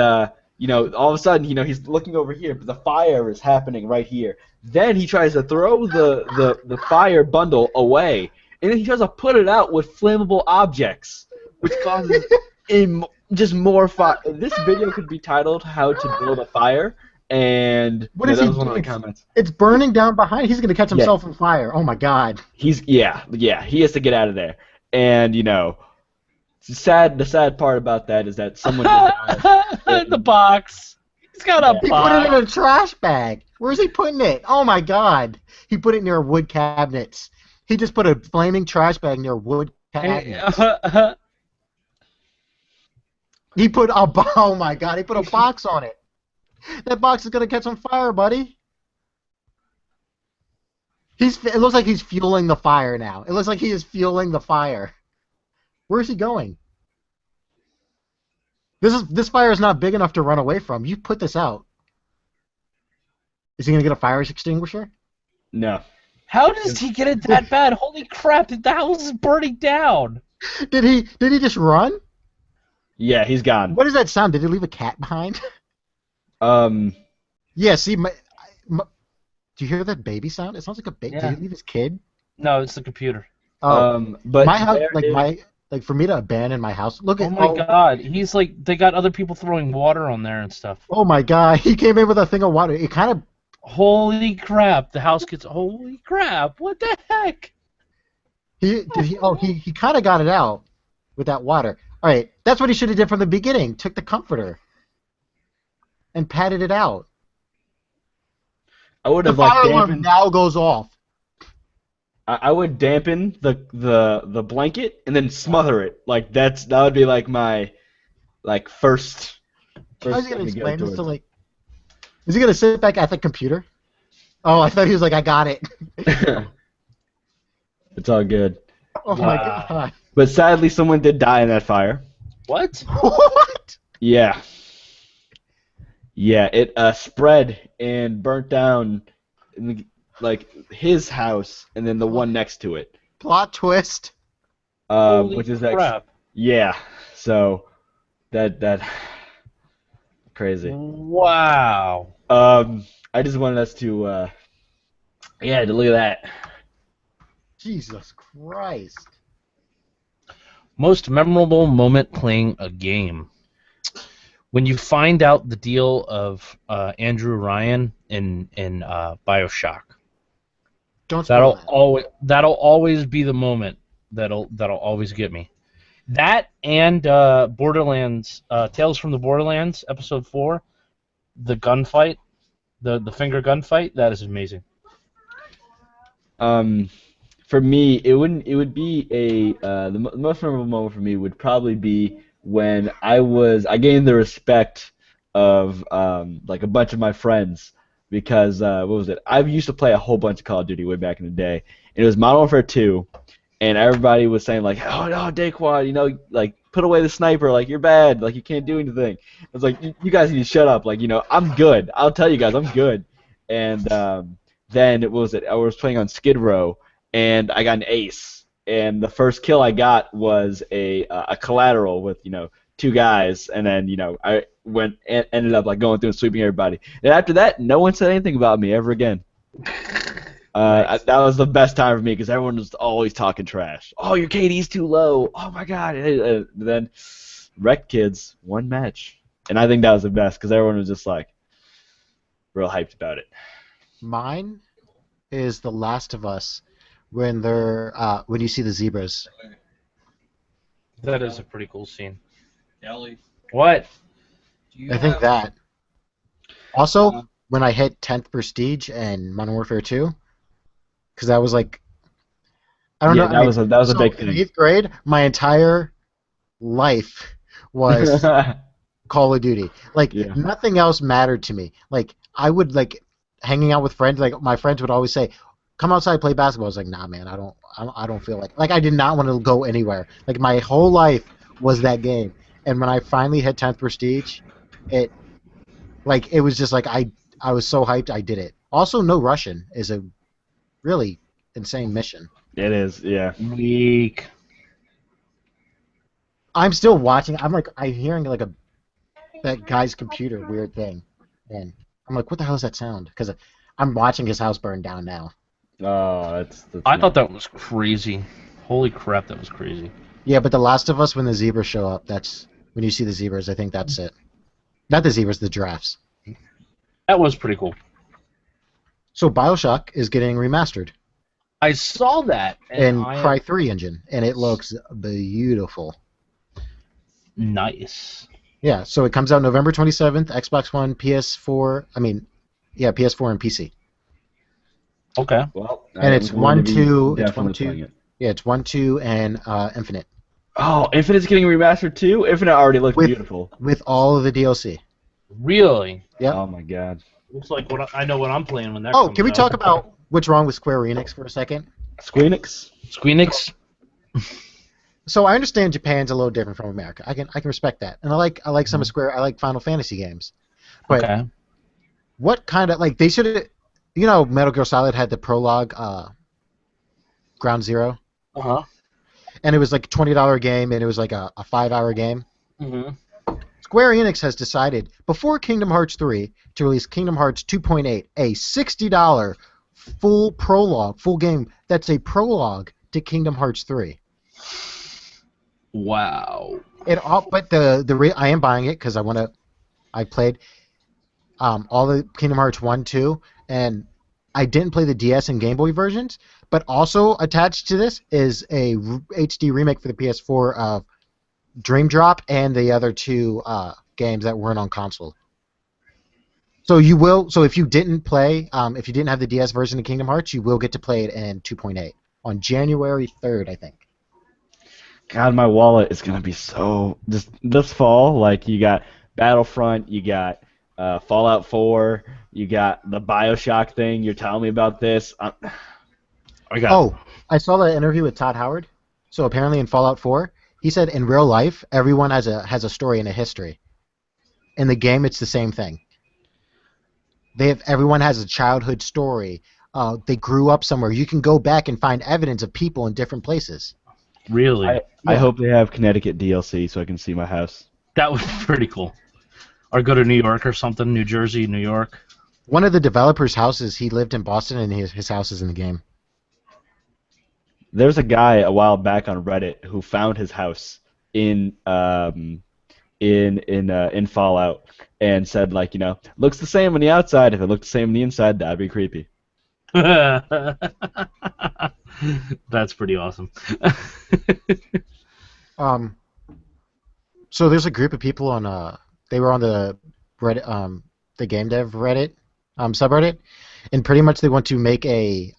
you know, all of a sudden, you know, he's looking over here, but the fire is happening right here. Then he tries to throw the fire bundle away. And then he tries to put it out with flammable objects, which causes just more fire. This video could be titled "How to Build a Fire," and what is he that was one of doing? the comments. It's burning down behind. He's gonna catch himself on fire. Oh my God. He has to get out of there. And you know, the sad part about that is that someone the box. He's got a box. He put it in a trash bag. Where's he putting it? Oh my God. He put it near wood cabinets. He just put a flaming trash bag near wood cabinets. He put oh my God, he put a box on it. That box is gonna catch on fire, buddy. It looks like he's fueling the fire now. It looks like he is fueling the fire. Where is he going? This fire is not big enough to run away from. You put this out. Is he gonna get a fire extinguisher? No. How does he get it that bad? Holy crap! The house is burning down. Did he just run? Yeah, he's gone. What does that sound? Did he leave a cat behind? Yeah. See, do you hear that baby sound? It sounds like a baby. Yeah. Did he leave his kid? No, it's the computer. But my house, like like for me to abandon my house. Look Oh at my God, he's like they got other people throwing water on there and stuff. oh my god, he came in with a thing of water. It kind of Holy crap! The house gets. Holy crap! What the heck? he kind of got it out with that water. All right, that's what he should have did from the beginning. Took the comforter and patted it out. I would The have like fire alarm dampened. now goes off. I would dampen the blanket and then smother it. Like that would be like my like first. How's First he gonna thing to go explain this to towards. like? Is he gonna sit back at the computer? Oh, I thought he was like, I got it. It's all good. Oh my Wow. god. But sadly, someone did die in that fire. What? What? Yeah. Yeah, it spread and burnt down, like his house and then the one next to it. Plot twist. Holy Which is crap! yeah. So that crazy. Wow. I just wanted us to yeah, to look at that. Jesus Christ. Most memorable moment playing a game. When you find out the deal of Andrew Ryan in BioShock. Don't spoil That'll always be the moment that'll always get me. That and Borderlands, Tales from the Borderlands, episode 4, the gunfight, the finger gunfight. That is amazing. For me, it would be the most memorable moment for me would probably be when I gained the respect of like a bunch of my friends because what was it? I used to play a whole bunch of Call of Duty way back in the day. And it was Modern Warfare 2, and everybody was saying like, "Oh no, Daquan, you know, like put away the sniper, like you're bad, like you can't do anything." I was like, "You guys need to shut up, like you know, I'm good. I'll tell you guys, I'm good." And then what was it? I was playing on Skid Row, and I got an ace. And the first kill I got was a collateral with two guys, and then I ended up like going through and sweeping everybody. And after that, no one said anything about me ever again. Nice. That was the best time for me because everyone was always talking trash. Oh, your KD's too low. Oh my god. Then wrecked kids one match, and I think that was the best because everyone was just like real hyped about it. Mine is The Last of Us when you see the zebras. That is a pretty cool scene. Ellie, What? do you I think have- that. Also, when I hit 10th Prestige in Modern Warfare 2, because that was like, I don't know. That was a big in thing. 8th grade, my entire life was Call of Duty. Like Yeah. nothing else mattered to me. Like I would like hanging out with friends. Like my friends would always say, "Come outside, play basketball." I was like, "Nah, man, I don't feel like I did not want to go anywhere. Like my whole life was that game. And when I finally hit 10th Prestige, it was just like I was so hyped I did it. Also, No Russian is a really insane mission. It is, yeah. Weak. I'm still watching. I'm hearing like that guy's computer weird thing, and I'm like, what the hell is that sound? Because I'm watching his house burn down now. Oh, that's I thought that was crazy. Holy crap, that was crazy. Yeah, but The Last of Us, when the zebras show up, that's when you see the zebras. I think that's it. Not the zebras, the giraffes. That was pretty cool. So BioShock is getting remastered I saw that. in I am Cry 3 engine, and it looks beautiful. nice. Yeah, so it comes out November 27th, Xbox One, PS4. PS4 and PC. Okay. well. And it's 1, 2. It's 1, Definitely 2. playing it. Yeah, it's 1, 2, and Infinite Oh, Infinite's getting remastered too. Infinite already looked With- beautiful. with all of the DLC. Really? Yep. Oh my god. Looks like I know what I'm playing when that Oh, comes can we out. talk about what's wrong with Square Enix for a second? Squeenix. Squeenix? So I understand Japan's a little different from America. I can respect that, and I like some of Square. I like Final Fantasy games, but Okay. what kind of they should have, Metal Gear Solid had the prologue, Ground Zero, Uh-huh. and it was like a $20 game, and it was like a 5-hour game. Mm-hmm. Square Enix has decided before Kingdom Hearts 3 to release Kingdom Hearts 2.8, a $60 full game that's a prologue to Kingdom Hearts 3. Wow. But I am buying it because I played all the Kingdom Hearts 1, 2, and I didn't play the DS and Game Boy versions. But also attached to this is a HD remake for the PS4 of Dream Drop and the other two games that weren't on console. So you will. So if you didn't play, if you didn't have the DS version of Kingdom Hearts, you will get to play it in 2.8 on January 3rd, I think. God, my wallet is gonna be so just this fall. Like you got Battlefront, you got Fallout 4, you got the BioShock thing. You're telling me about this. I saw the interview with Todd Howard. So apparently in Fallout 4, he said in real life everyone has a story and a history. In the game, it's the same thing. Everyone has a childhood story. They grew up somewhere. You can go back and find evidence of people in different places. Really? I hope they have Connecticut DLC so I can see my house. That would be pretty cool. Or go to New York or something. New Jersey, New York. One of the developers' houses, he lived in Boston, and his house is in the game. There's a guy a while back on Reddit who found his house in Fallout and said like, looks the same on the outside. If it looked the same on the inside, that'd be creepy. That's pretty awesome. So there's a group of people on they were on the Reddit, the game dev Reddit subreddit, and pretty much they want to make a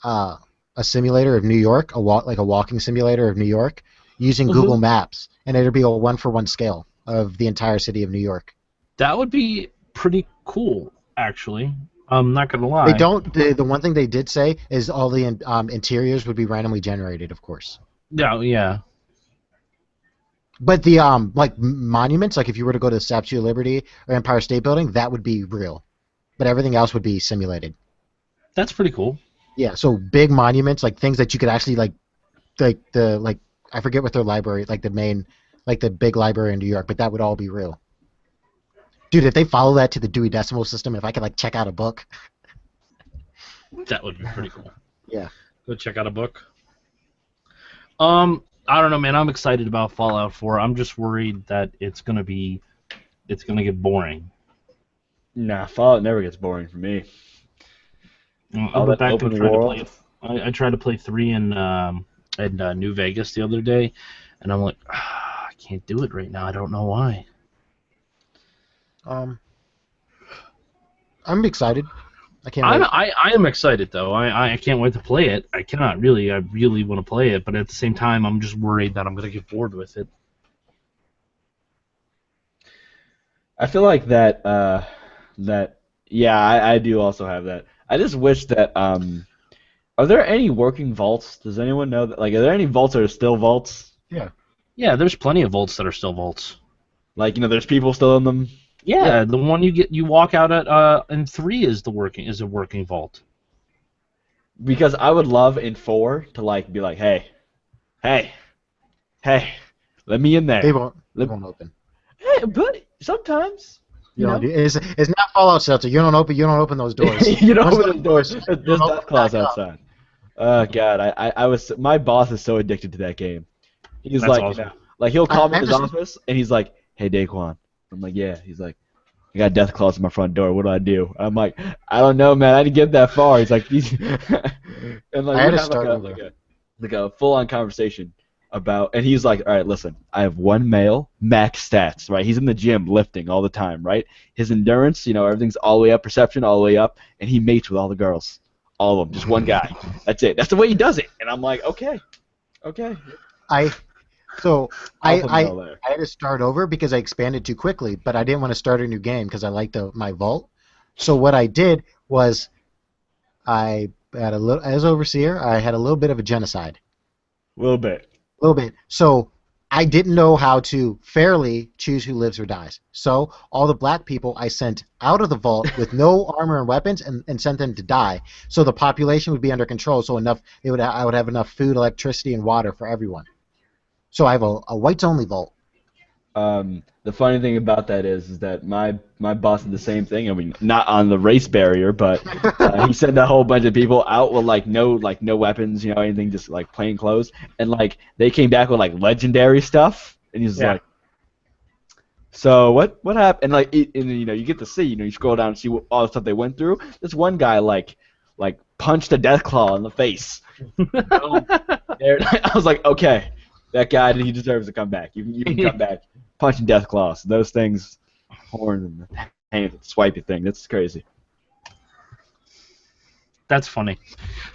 simulator of New York, like a walking simulator of New York, using Google Maps, and it'll be a 1-for-1 scale of the entire city of New York. That would be pretty cool, actually. I'm not gonna lie. They don't. The one thing they did say is all the interiors would be randomly generated, of course. Yeah. But the like monuments, like if you were to go to the Statue of Liberty or Empire State Building, that would be real. But everything else would be simulated. That's pretty cool. Yeah. So big monuments, like things that you could actually like I forget what their library, like the big library in New York, but that would all be real. Dude, if they follow that to the Dewey Decimal System, if I could like check out a book, that would be pretty cool. Yeah. Go check out a book. I don't know, man. I'm excited about Fallout 4. I'm just worried that it's gonna get boring. Nah, Fallout never gets boring for me. I went back and tried to play. I tried to play 3 in New Vegas the other day, and I'm like, I can't do it right now. I don't know why. I'm excited. I can't wait. I am excited though. I can't wait to play it. I really want to play it, but at the same time, I'm just worried that I'm gonna get bored with it. I feel like that. Yeah, I do also have that. I just wish that. Are there any working vaults? Does anyone know that? Like, are there any vaults that are still vaults? Yeah, there's plenty of vaults that are still vaults. Like, there's people still in them. Yeah, the one you walk out at in 3 is a working vault. Because I would love in 4 to like be like, hey, let me in there. They won't open. Hey, but sometimes. It's not Fallout Shelter. You don't open those doors. You don't open those doors. There's death claws outside. Oh God, my boss is so addicted to that game. He's That's like, awesome. like he'll call me in his office and he's like, hey Daquan. I'm like, yeah. He's like, I got death claws at my front door. What do I do? I'm like, I don't know, man. I didn't get that far. He's like, these, and like I had we to have start like a full-on conversation about, and he's like, all right, listen, I have one male, max stats, right? He's in the gym lifting all the time, right? His endurance, everything's all the way up, perception all the way up, and he mates with all the girls, all of them, just one guy. That's it. That's the way he does it. And I'm like, okay. I There. had to start over because I expanded too quickly, but I didn't want to start a new game because I liked my vault. So what I did was I had as overseer, I had a little bit of a genocide. A little bit. So I didn't know how to fairly choose who lives or dies. So all the black people I sent out of the vault with no armor and weapons and sent them to die. So the population would be under control. So I would have enough food, electricity, and water for everyone. So I have a whites only vault. The funny thing about that is that my boss did the same thing. I mean, not on the race barrier, but he sent a whole bunch of people out with no weapons, anything, just like plain clothes, and like they came back with like legendary stuff, And he's Yeah. like, so what happened? And like, and you know, you get to see, you know, you scroll down and see all the stuff they went through. This one guy like punched a Deathclaw in the face. I was like, okay, that guy, he deserves to come back. You can come back punching Deathclaws. Those things, horns and the hand, swipey thing. That's crazy. That's funny.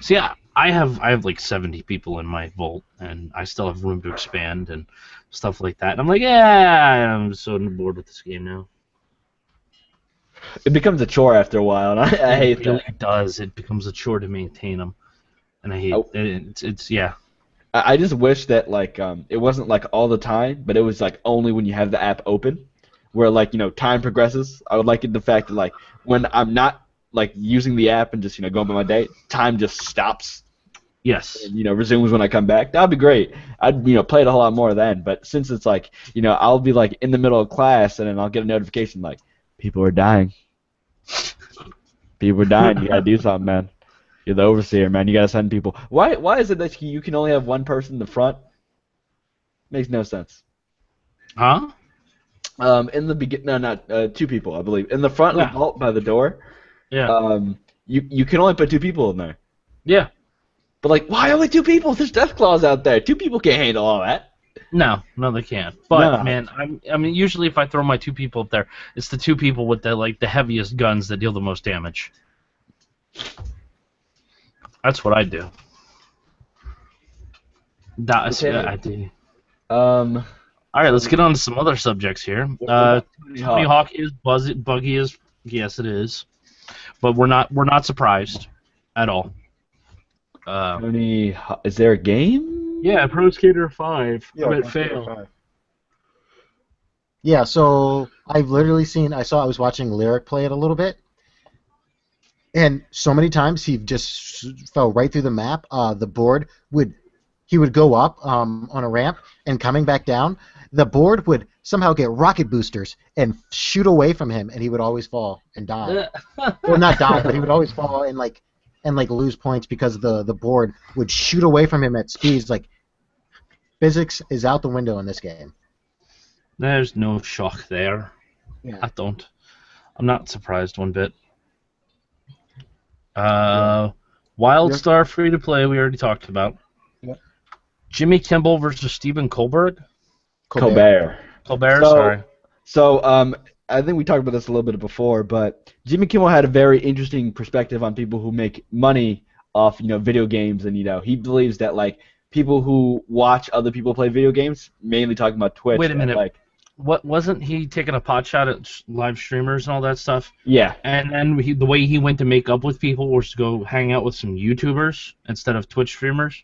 So yeah, I have like 70 people in my vault, and I still have room to expand and stuff like that. And I'm like, yeah, I'm so bored with this game now. It becomes a chore after a while, and I hate It that. really does. It becomes a chore to maintain them, and I hate it. It's yeah. I just wish that like it wasn't like all the time, but it was like only when you have the app open, where like you know time progresses. I would like it the fact that like when I'm not like using the app and just you know going by my day, time just stops Yes. and you know resumes when I come back. That'd be great. I'd you know play it a whole lot more then. But since it's like you know I'll be like in the middle of class and then I'll get a notification like people are dying. People are dying. You gotta do something, man. You're the overseer, man. You gotta send people. Why is it that you can only have one person in the front? Makes no sense. Huh? In the begin, no, not two people, I believe. In the front of Yeah. the vault by the door, Yeah. you can only put two people in there. Yeah. But like, why only two people? There's Deathclaws out there. Two people can't handle all that. No, they can't. But No. man, I mean, usually if I throw my two people up there, it's the two people with the heaviest guns that deal the most damage. That's what I do. That's Okay. I do. Um, All right, let's get on to some other subjects here. Tony Hawk is buggy as yes, it is, but we're not surprised at all. Is there a game? Yeah, Pro Skater 5. Yeah, I bet Pro fail. Skater 5. Yeah, so I've literally seen. I was watching Lyric play it a little bit, and so many times he just fell right through the map. The board he would go up on a ramp, and coming back down, the board would somehow get rocket boosters and shoot away from him, and he would always fall and die. Well, not die, but he would always fall and lose points because the board would shoot away from him at speeds like physics is out the window in this game. There's no shock there. Yeah. I'm not surprised one bit. WildStar free to play. We already talked about. Yep. Jimmy Kimmel versus Stephen Colbert. Colbert. Colbert. So- Sorry. So, I think we talked about this a little bit before, but Jimmy Kimmel had a very interesting perspective on people who make money off, you know, video games, and you know, he believes that like people who watch other people play video games, mainly talking about Twitch. Wait a that, minute. Like, What wasn't he taking a pot shot at live streamers and all that stuff? yeah, And then the way he went to make up with people was to go hang out with some YouTubers instead of Twitch streamers.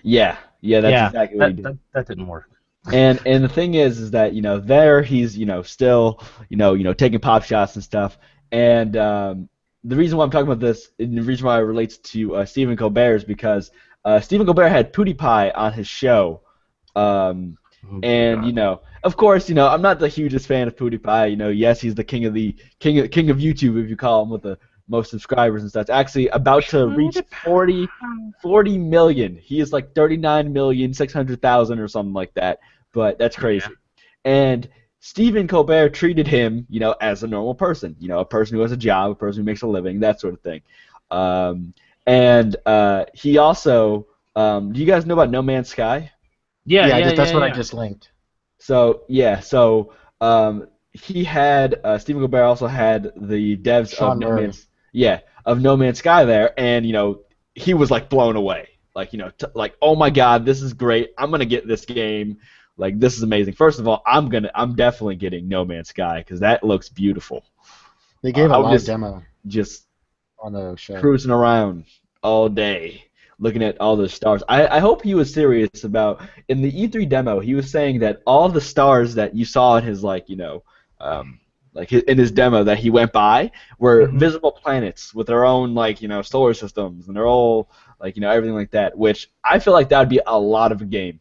that's exactly what he did. That didn't work. And the thing is that you know there he's you know still you know taking pop shots and stuff. And the reason why I'm talking about this, and the reason why it relates to Stephen Colbert is because Stephen Colbert had PewDiePie on his show. And you know, of course, you know, I'm not the hugest fan of PewDiePie. You know, yes, he's the king of YouTube if you call him, with the most subscribers and stuff. Actually, about to reach 40 million. He is like 39,600,000 or something like that. But that's crazy. Yeah. And Stephen Colbert treated him, you know, as a normal person. You know, a person who has a job, a person who makes a living, that sort of thing. He also, do you guys know about No Man's Sky? That's what I just linked. So he had Stephen Colbert also had the devs Sean Murray. of No Man's Sky there, and you know he was like blown away, like you know like oh my god, this is great, I'm gonna get this game, like this is amazing. First of all, I'm definitely getting No Man's Sky because that looks beautiful. They gave a I'll live just- demo Just on the show. cruising around all day, looking at all the stars. I hope he was serious about, in the E3 demo, he was saying that all the stars that you saw in his, like, you know, in his demo that he went by were visible planets with their own, like, you know, solar systems, and they're all, like, you know, everything like that, which I feel like that would be a lot of a game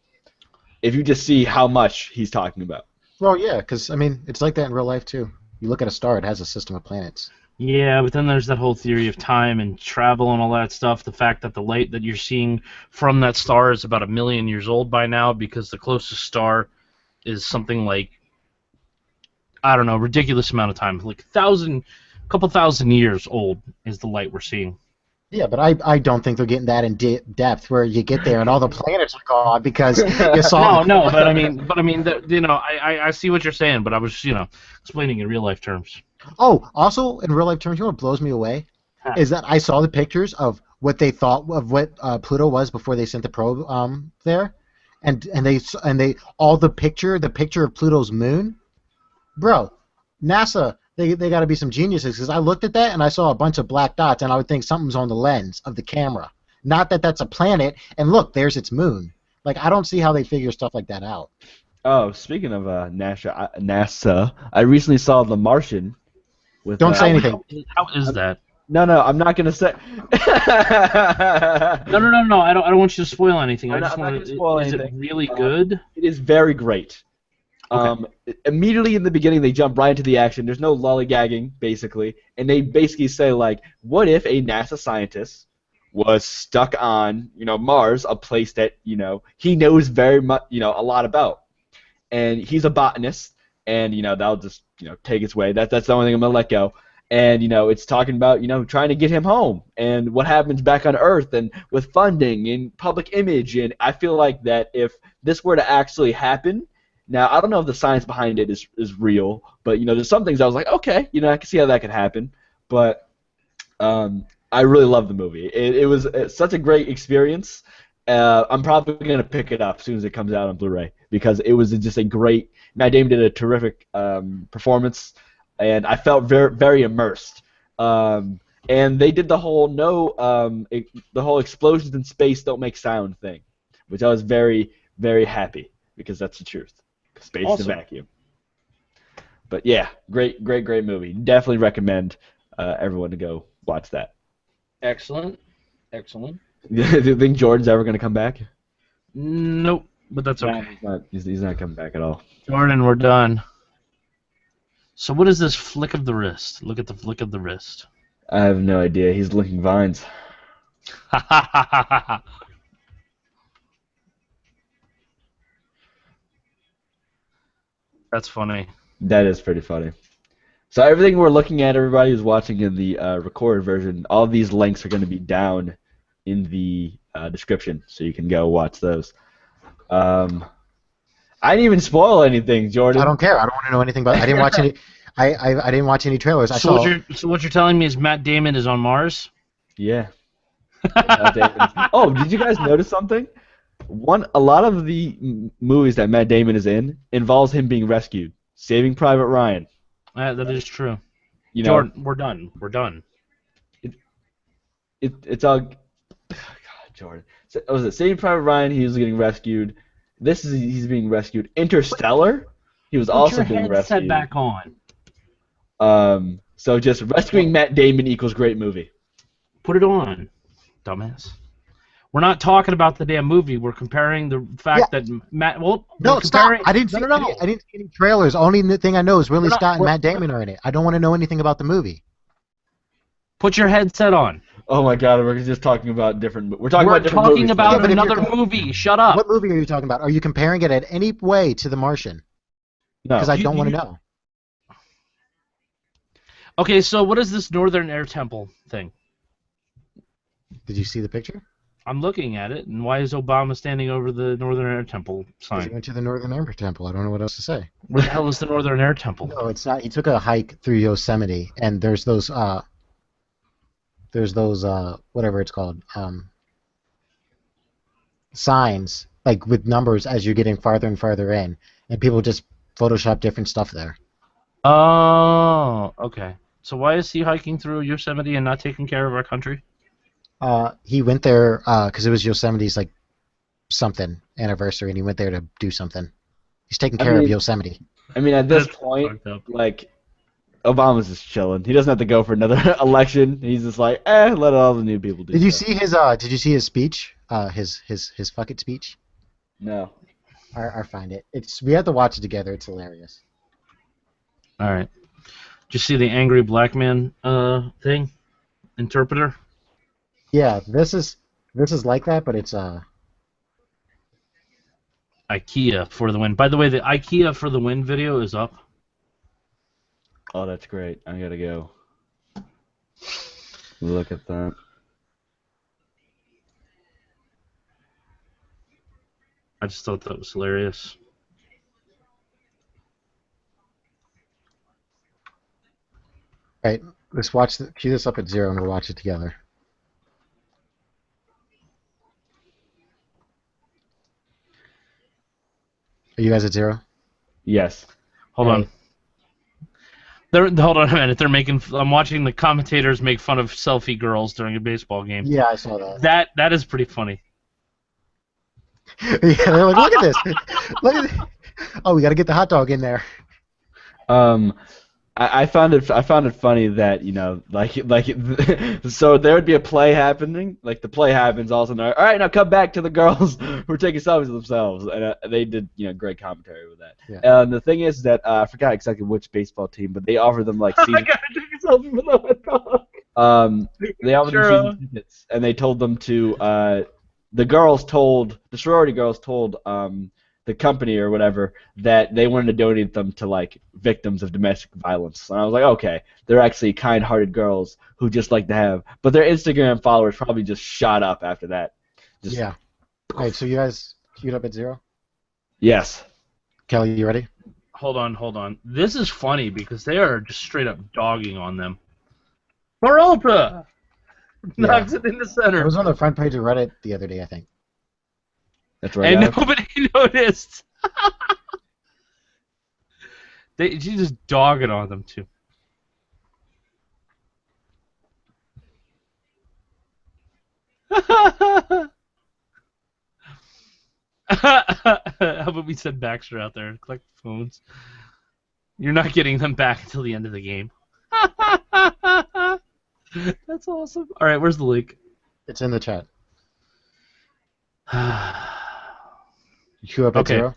if you just see how much he's talking about. Well, yeah, because I mean, it's like that in real life too. You look at a star; it has a system of planets. Yeah, but then there's that whole theory of time and travel and all that stuff. The fact that the light that you're seeing from that star is about 1 million years old by now, because the closest star is something like, I don't know, ridiculous amount of time, like couple thousand years old is the light we're seeing. Yeah, but I don't think they're getting that in depth where you get there and all the planets are gone because you saw. No, but I mean, I see what you're saying, but I was, explaining in real life terms. Oh, also in real life terms, you know what blows me away Huh. is that I saw the pictures of what they thought of what Pluto was before they sent the probe there, and they all the picture of Pluto's moon, bro. NASA, they got to be some geniuses because I looked at that and I saw a bunch of black dots and I would think something's on the lens of the camera. Not that that's a planet, and look, there's its moon. Like I don't see how they figure stuff like that out. Oh, speaking of NASA, I recently saw The Martian. With Don't say anything. How is that? No, I'm not gonna say. No. I don't want you to spoil anything. I'm I just not want gonna spoil Is it anything. really good? It is very great. Okay. Immediately in the beginning, they jump right into the action. There's no lollygagging, basically, and they basically say like, "What if a NASA scientist was stuck on, Mars, a place that he knows very much, a lot about, and he's a botanist, and that'll just take its way. That's the only thing I'm gonna let go." And it's talking about trying to get him home and what happens back on Earth and with funding and public image. And I feel like that if this were to actually happen. Now, I don't know if the science behind it is real, but, there's some things I was like, okay, I can see how that could happen. But I really love the movie. It was such a great experience. I'm probably going to pick it up as soon as it comes out on Blu-ray because it was just a great – Matt Damon did a terrific performance, and I felt very, very immersed. And they did the whole the whole explosions in space don't make sound thing, which I was very, very happy because that's the truth. Space Awesome. in a vacuum. But yeah, great movie. Definitely recommend everyone to go watch that. Excellent. Do you think Jordan's ever going to come back? Nope, but that's okay. He's not coming back at all. Jordan, we're done. So what is this flick of the wrist? Look at the flick of the wrist. I have no idea. He's licking vines. That's funny. That is pretty funny. So everything we're looking at, everybody who's watching in the recorded version, all these links are going to be down in the description, so you can go watch those. I didn't even spoil anything, Jordan. I don't care. I don't want to know anything about. I didn't watch any. I didn't watch any trailers. So what you're telling me is Matt Damon is on Mars? Yeah. Oh, did you guys notice something? A lot of the movies that Matt Damon is in involves him being rescued. Saving Private Ryan. That is true. Jordan, we're done. We're done. It's all. God, Jordan. Was it Saving Private Ryan? He was getting rescued. He's being rescued. Interstellar. He was also being rescued. Put your headset back on. So just rescuing Matt Damon equals great movie. Put it on, dumbass. We're not talking about the damn movie. We're comparing the fact that Matt. Well, no, stop! comparing, I didn't see any trailers. Only thing I know is Ridley Scott and Matt Damon are in it. I don't want to know anything about the movie. Put your headset on. Oh my God, we're just talking about different. We're talking movies. about another movie. Shut up. What movie are you talking about? Are you comparing it in any way to The Martian? No. Because I don't want to know. Okay, so what is this Northern Air Temple thing? Did you see the picture? I'm looking at it, and why is Obama standing over the Northern Air Temple He sign? went to the Northern Air Temple. I don't know what else to say. Where the hell is the Northern Air Temple? No, it's not. He took a hike through Yosemite, and there's those whatever it's called, signs like with numbers as you're getting farther and farther in, and people just Photoshop different stuff there. Oh, okay. So why is he hiking through Yosemite and not taking care of our country? He went there because it was Yosemite's like something anniversary, and he went there to do something. He's taking care of Yosemite. I mean, at this That's point, fucked up. like, Obama's just chilling. He doesn't have to go for another election. He's just like, let all the new people do. Did you stuff. see his? Did you see his speech? His fuck it speech. No. I find it. We have to watch it together. It's hilarious. All right. Did you see the angry black man thing? Interpreter? Yeah, this is like that, but it's IKEA for the win. By the way, the IKEA for the win video is up. Oh, that's great. I gotta go. Look at that. I just thought that was hilarious. Right, let's watch. Cue this up at 0, and we'll watch it together. Are you guys at 0? Yes. Hold on. Hold on a minute. They're making. I'm watching the commentators make fun of selfie girls during a baseball game. Yeah, I saw that. That is pretty funny. Yeah, they're like, look at this. Look at this. Oh, we got to get the hot dog in there. I found it funny that, you know, so there would be a play happening, like the play happens, all of a sudden, all right, now come back to the girls who are taking selfies of themselves, and they did, you know, great commentary with that. Yeah. The thing is that I forgot exactly which baseball team, but they offered them like season. I gotta take a selfie with the hot dog. They offered them season tickets, and they told them to the sorority girls told the company or whatever that they wanted to donate them to like victims of domestic violence. And I was like, okay, they're actually kind-hearted girls who just like to have, but their Instagram followers probably just shot up after that. Yeah. All right, so you guys queued up at 0? Yes. Kelly, you ready? Hold on. This is funny because they are just straight up dogging on them. Peralta knocks it in the It center, was on the front page of Reddit the other day, I think. That's right. and Alex. nobody noticed. She's just dogging on them too. How about we send Baxter out there and collect the phones? You're not getting them back until the end of the game. That's awesome. All right, where's the link? It's in the chat. You queue up at Okay. 0?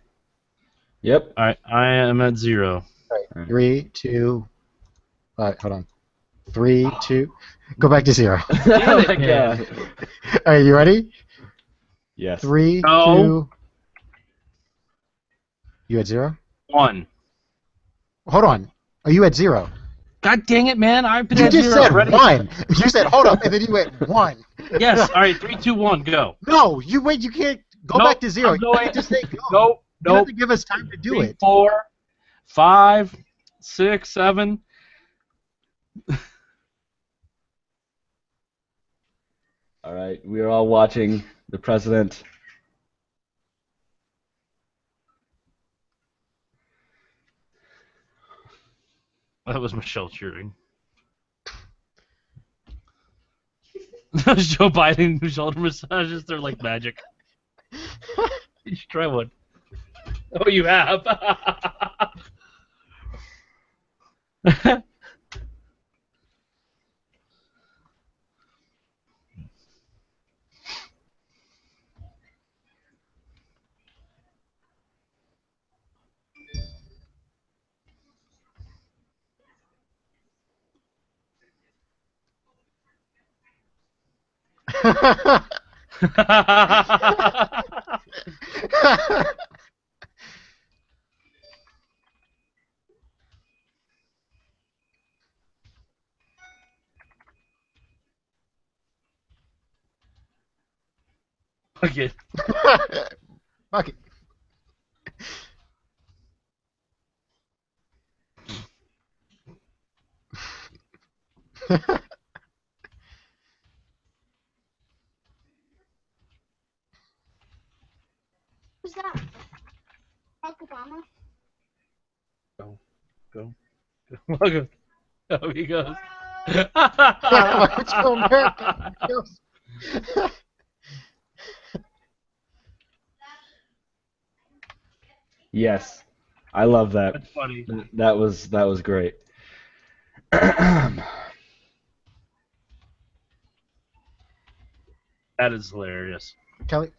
Yep. All right, I am at 0. All right. 3, 2. All right, hold on. 3, 2. Go back to 0. Damn it, Yeah. All right, you ready? Yes. 3, No. 2. You at 0? 1. Hold on. Are you at 0? God dang it, man! I've been You at just 0 said already. 1. You said hold up, and then you went 1. Yes. All right, 3, 2, 1, go. No, you wait. You can't go Nope, back to 0. I'm You going. can't just say go. Nope. You have Nope. to give us time to do 3, it. 4, 5, 6, 7. All right. We are all watching the president. That was Michelle cheering. That was Joe Biden who shoulder massages. They're like magic. You should try one. Oh, you have. Okay. Fuck it. Who's that? Barack Obama? Go. Welcome. Oh, he goes. Let's go, America. Yes. Yes. I love that. That's funny. That was great. That is hilarious. Kelly,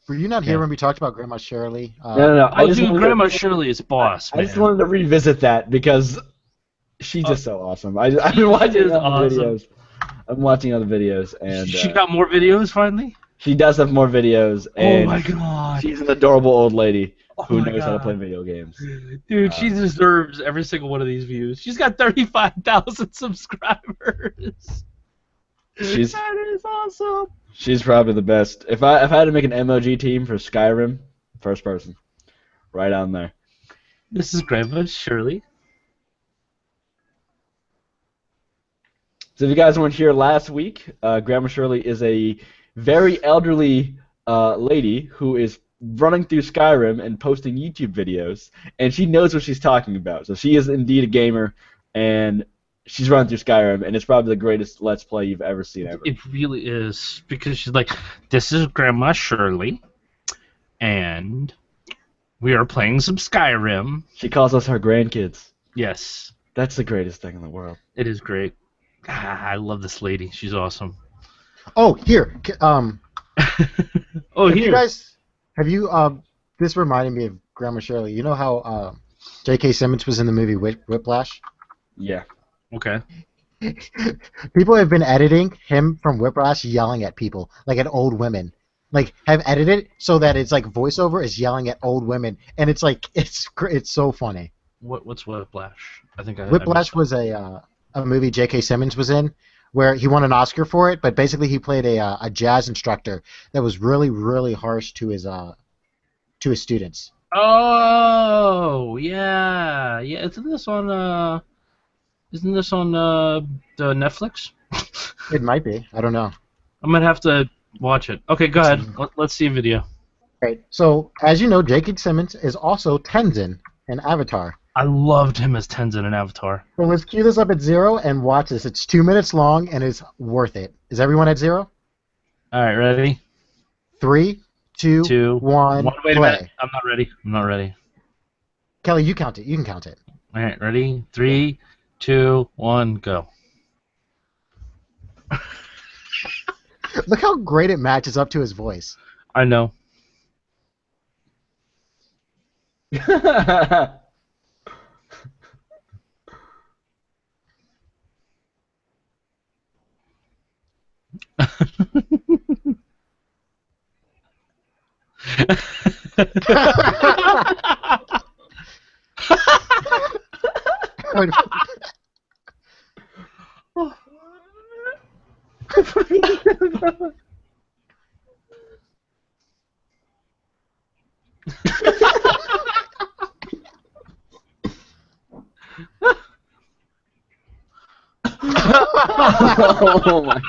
were you not here Yeah. when we talked about Grandma Shirley? No. Oh, dude, Grandma Shirley is boss, I man. just wanted to revisit that because she's just so awesome. I've been watching is other awesome. videos. I'm watching other videos, and She got more videos finally? she does have more videos, Oh and my god. she's an adorable old lady. Oh who my knows how to God. play video games. Dude, she deserves every single one of these views. She's got 35,000 subscribers. She's- That is awesome. She's probably the best. If I had to make an MLG team for Skyrim, first person, right on there. This is Grandma Shirley. So if you guys weren't here last week, Grandma Shirley is a very elderly lady who is running through Skyrim and posting YouTube videos, and she knows what she's talking about. So she is indeed a gamer, and she's running through Skyrim, and it's probably the greatest Let's Play you've ever seen ever. It really is, because she's like, this is Grandma Shirley, and we are playing some Skyrim. She calls us her grandkids. Yes, That's the greatest thing in the world. it is great. I love this lady. She's awesome. Oh, here. Oh, Have you here. guys, have you, this reminded me of Grandma Shirley. You know how J.K. Simmons was in the movie Whiplash? Yeah. Okay. People have been editing him from Whiplash yelling at people, like at old women. Like, have edited it so that it's like voiceover is yelling at old women, and it's like, it's so funny. What's Whiplash? I think I Whiplash was a movie J.K. Simmons was in, where he won an Oscar for it, but basically he played a jazz instructor that was really, really harsh to his students. Oh, yeah. Yeah, isn't this on the Netflix? It might be. I don't know. I might have to watch it. Okay, go ahead. Let's see a video. Right. So, as you know, J.K. Simmons is also Tenzin in Avatar. I loved him as Tenzin in Avatar. So let's cue this up at 0 and watch this. It's 2 minutes long and it's worth it. Is everyone at 0? All right, ready? 3, 2, 2, 1, Wait a play. minute. I'm not ready. Kelly, you count it. You can count it. All right, ready? 3, 2, 1, go. Look how great it matches up to his voice. I know. Oh my.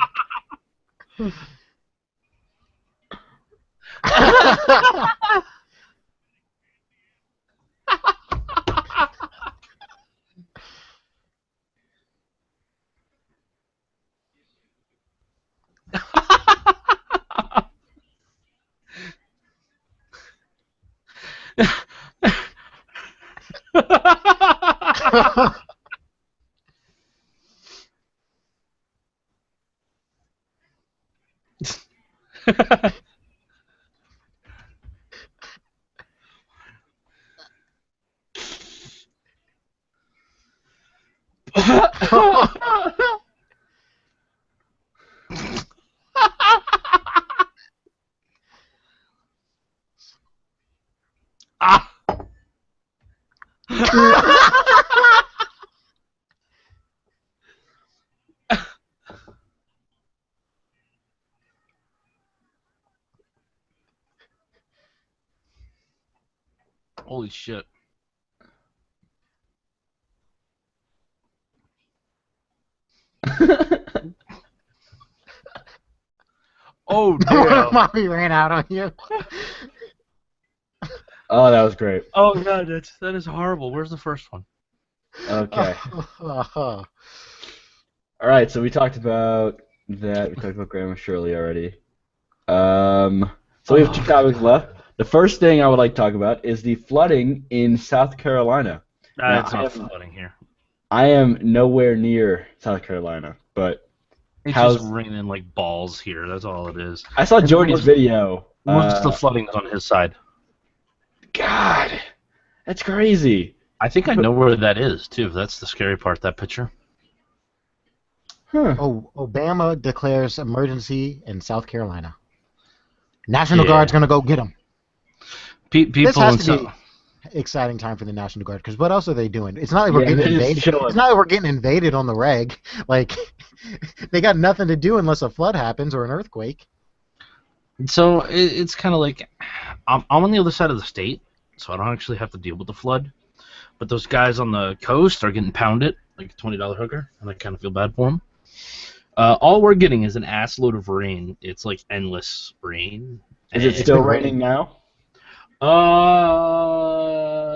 Ah! Holy shit. Oh, damn. Mommy ran out on you. Oh, that was great. Oh, God, that is horrible. Where's the first one? Okay. All right, so we talked about that. We talked about Grandma Shirley already. So we have 2 topics left. The first thing I would like to talk about is the flooding in South Carolina. It's I not am- flooding here. I am nowhere near South Carolina, but It's how's- just raining like balls here. That's all it is. I saw Jordy's video. Most of the flooding is on his side. God, that's crazy. I think I know where that is, too. That's the scary part, that picture. Huh. Oh, Obama declares emergency in South Carolina. National Yeah. Guard's gonna go get him. People This has in to be some- exciting time for the National Guard because what else are they doing? It's not like we're Yeah, getting they're just invaded. chilling. It's not like we're getting invaded on the reg. Like they got nothing to do unless a flood happens or an earthquake. So it's kind of like I'm on the other side of the state, so I don't actually have to deal with the flood. But those guys on the coast are getting pounded like a $20 hooker, and I kind of feel bad for them. All we're getting is an ass load of rain. It's like endless rain. Is it And- still raining now?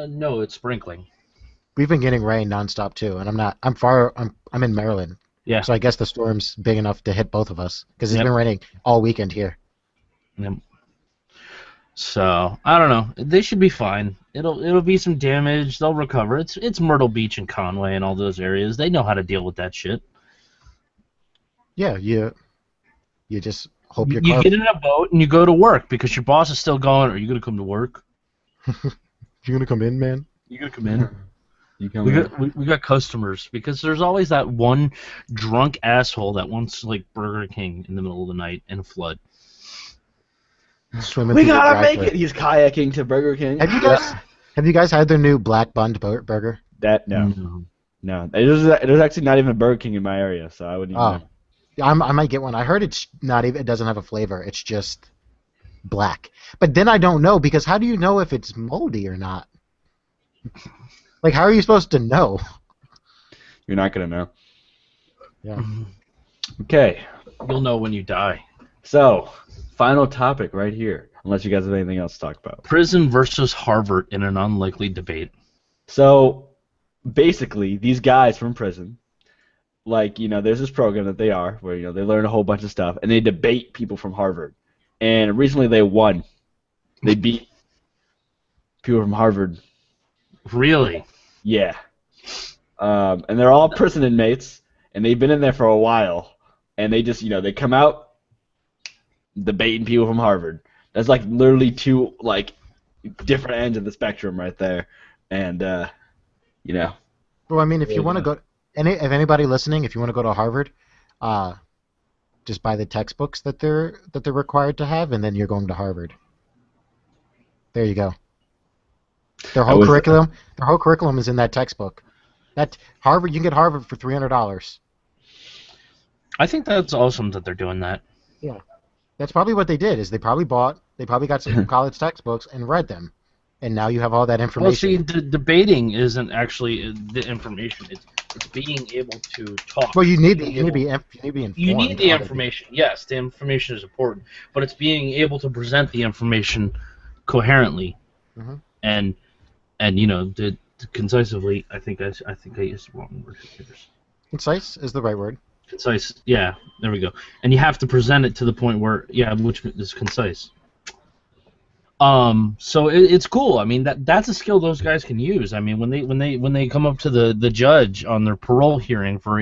No, it's sprinkling. We've been getting rain nonstop too, and I'm in Maryland. Yeah. So I guess the storm's big enough to hit both of us because it's Yep. been raining all weekend here. Yep. So I don't know. They should be fine. It'll be some damage. They'll recover. It's Myrtle Beach and Conway and all those areas. They know how to deal with that shit. Yeah, you just hope your You car. get in a boat and you go to work because your boss is still going. Are you gonna come to work? You gonna come in, man? You gonna come in? You come We in. got we got customers because there's always that one drunk asshole that wants like Burger King in the middle of the night in a flood. Swimming We through the gotta make drive-thru. it. He's kayaking to Burger King. Have you guys had their new black bunned burger? That no. There's actually not even a Burger King in my area, so I wouldn't even. Oh. know. I might get one. I heard it's not even. It doesn't have a flavor. It's just black. But then I don't know because how do you know if it's moldy or not? Like, how are you supposed to know? You're not gonna know. Yeah. Okay. You'll know when you die. So, final topic right here. Unless you guys have anything else to talk about. Prison versus Harvard in an unlikely debate. So, basically, these guys from prison, like, there's this program that they are where, they learn a whole bunch of stuff, and they debate people from Harvard. And recently they won. They beat people from Harvard. Really? Yeah. And they're all prison inmates, and they've been in there for a while, and they just, they come out debating people from Harvard. That's like literally two, like, different ends of the spectrum right there. And, Well, I mean, if you want to go, if anybody listening, if you want to go to Harvard, just buy the textbooks that they're required to have, and then you're going to Harvard. There you go. Their whole curriculum is in that textbook. That Harvard, you can get Harvard for $300. I think that's awesome that they're doing that. That's probably what they did. Is they probably got some college textbooks and read them, and now you have all that Well, information. see, debating isn't actually the information. It's being able to talk. Well, you need to Being be able- informed. You need the on it. information. Yes, the information is important, but it's being able to present the information coherently, Mhm. and concisely. I think I used the wrong word. Concise is the right word. Concise. Yeah, there we go. And you have to present it to the point where which is concise. So it's cool. I mean, that's a skill those guys can use. I mean, when they come up to the judge on their parole hearing for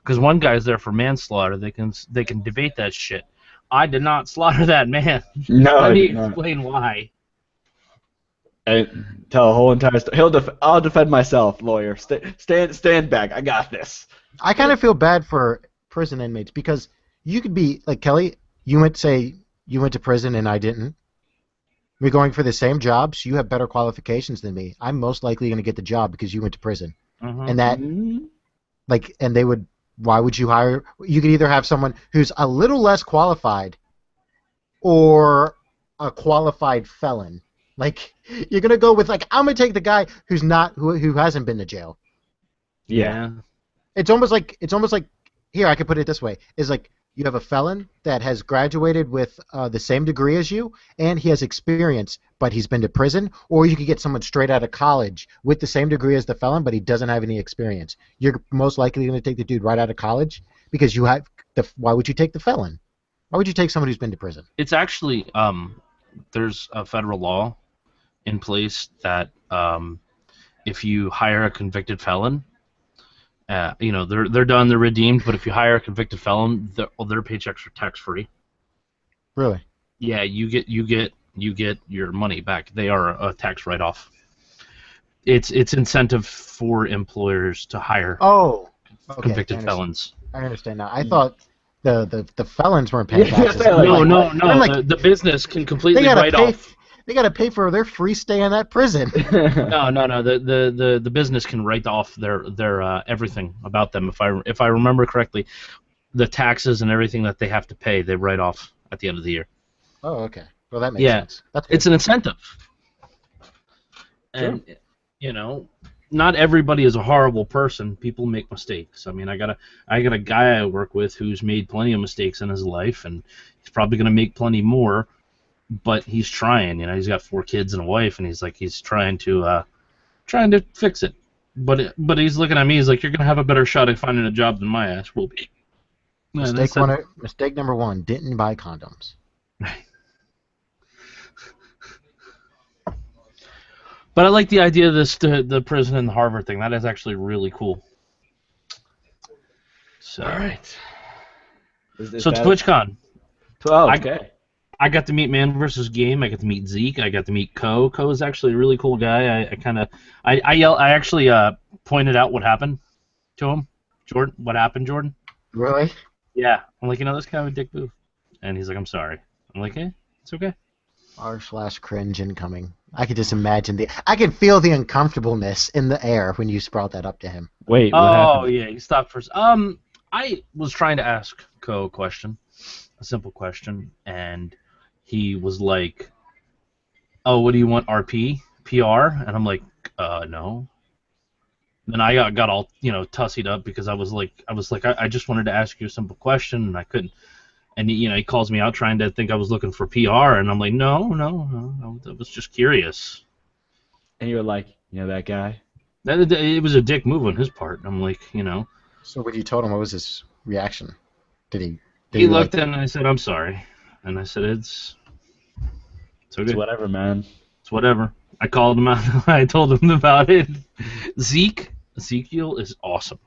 because one guy's there for manslaughter, they can debate that shit. I did not slaughter that man. no, Let me no. explain why. And tell a whole entire story. I'll defend myself, lawyer. Stand back. I got this. I kind of feel bad for prison inmates because you could be like Kelly. You went to prison and I didn't. We're going for the same job, so you have better qualifications than me. I'm most likely going to get the job because you went to prison. Mhm. And that, and they would. Why would you hire? You could either have someone who's a little less qualified, or a qualified felon. Like you're gonna go with I'm gonna take the guy who's not who hasn't been to jail. Yeah. It's almost like here I could put it this way: is like you have a felon that has graduated with the same degree as you, and he has experience, but he's been to prison, or you could get someone straight out of college with the same degree as the felon, but he doesn't have any experience. You're most likely going to take the dude right out of college because you have why would you take the felon? Why would you take someone who's been to prison? It's actually there's a federal law in place that if you hire a convicted felon, they're done, they're redeemed. But if you hire a convicted felon, their paychecks are tax free. Really? Yeah, you get your money back. They are a tax write off. It's incentive for employers to hire Oh, okay, convicted felons. I understand now. I thought the felons weren't paying Yeah, taxes. like- No, I'm like, the business can completely they gotta write pay. off. They got to pay for their free stay in that prison. No. The business can write off their everything about them. If I remember correctly, the taxes and everything that they have to pay, they write off at the end of the year. Oh, okay. Well, that makes Yeah. sense. That's good. It's an incentive. And you know, not everybody is a horrible person. People make mistakes. I mean, I got a guy I work with who's made plenty of mistakes in his life, and he's probably gonna make plenty more. But he's trying. You know, he's got 4 kids and a wife, and he's trying to fix it. But he's looking at me. He's like, "You're gonna have a better shot at finding a job than my ass will be." And I said, Mistake number 1: didn't buy condoms. But I like the idea of the prison and the Harvard thing. That is actually really cool. So, All right. So TwitchCon. Oh, okay. I got to meet Man vs. Game. I got to meet Zeke. I got to meet Ko. Ko is actually a really cool guy. I actually pointed out what happened to him. Jordan, what happened, Jordan? Really? Yeah. I'm like, this guy was a dick move. And he's like, I'm sorry. I'm like, it's okay. R/cringe incoming. I could just imagine I could feel the uncomfortableness in the air when you brought that up to him. Wait, what happened? Yeah, he stopped first. I was trying to ask Ko a simple question, and he was like, "Oh, what do you want, RP, PR?" And I'm like, no. Then I got all tussied up because I was like, I just wanted to ask you a simple question, and I couldn't. And he calls me out trying to think I was looking for PR, and I'm like, no, I was just curious. And you were like, that guy? It was a dick move on his part. I'm like, So when you told him, what was his reaction? Did he looked and I said, I'm sorry. And I said, it's okay. It's whatever, man. It's whatever. I called him out. I told him about it. Ezekiel is awesome.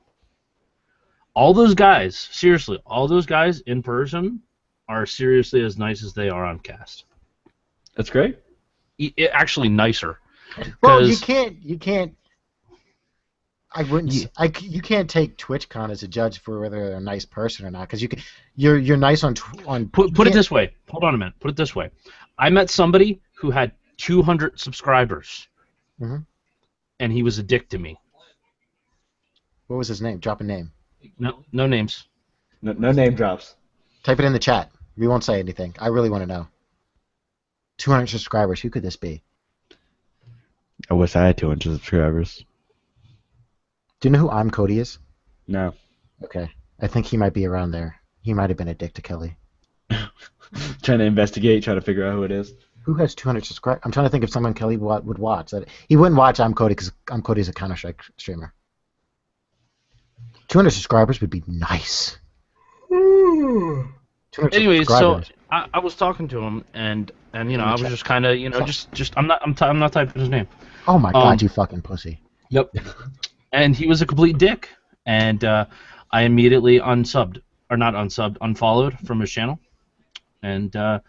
All those guys, seriously, all those guys in person are seriously as nice as they are on cast. That's great. Actually, nicer. Well, you can't. I wouldn't. You can't take TwitchCon as a judge for whether they're a nice person or not, because you're nice on. Put it this way. Hold on a minute. Put it this way. I met somebody who had 200 subscribers, and he was a dick to me. What was his name? Drop a name. No names. No name drops. Type it in the chat. We won't say anything. I really want to know. 200 subscribers. Who could this be? I wish I had 200 subscribers. Do you know who I'm Cody is? No. Okay. I think he might be around there. He might have been a dick to Kelly. Trying to investigate, trying to figure out who it is. Who has 200 subscribers? I'm trying to think of someone Kelly would watch. He wouldn't watch I'm Cody because I'm Cody's a Counter-Strike streamer. 200 subscribers would be nice. 200 Anyway, so subscribers. I was talking to him, and I was just kind of just I'm not typing his name. Oh my god, you fucking pussy. Yep. And he was a complete dick, and I immediately unfollowed from his channel, and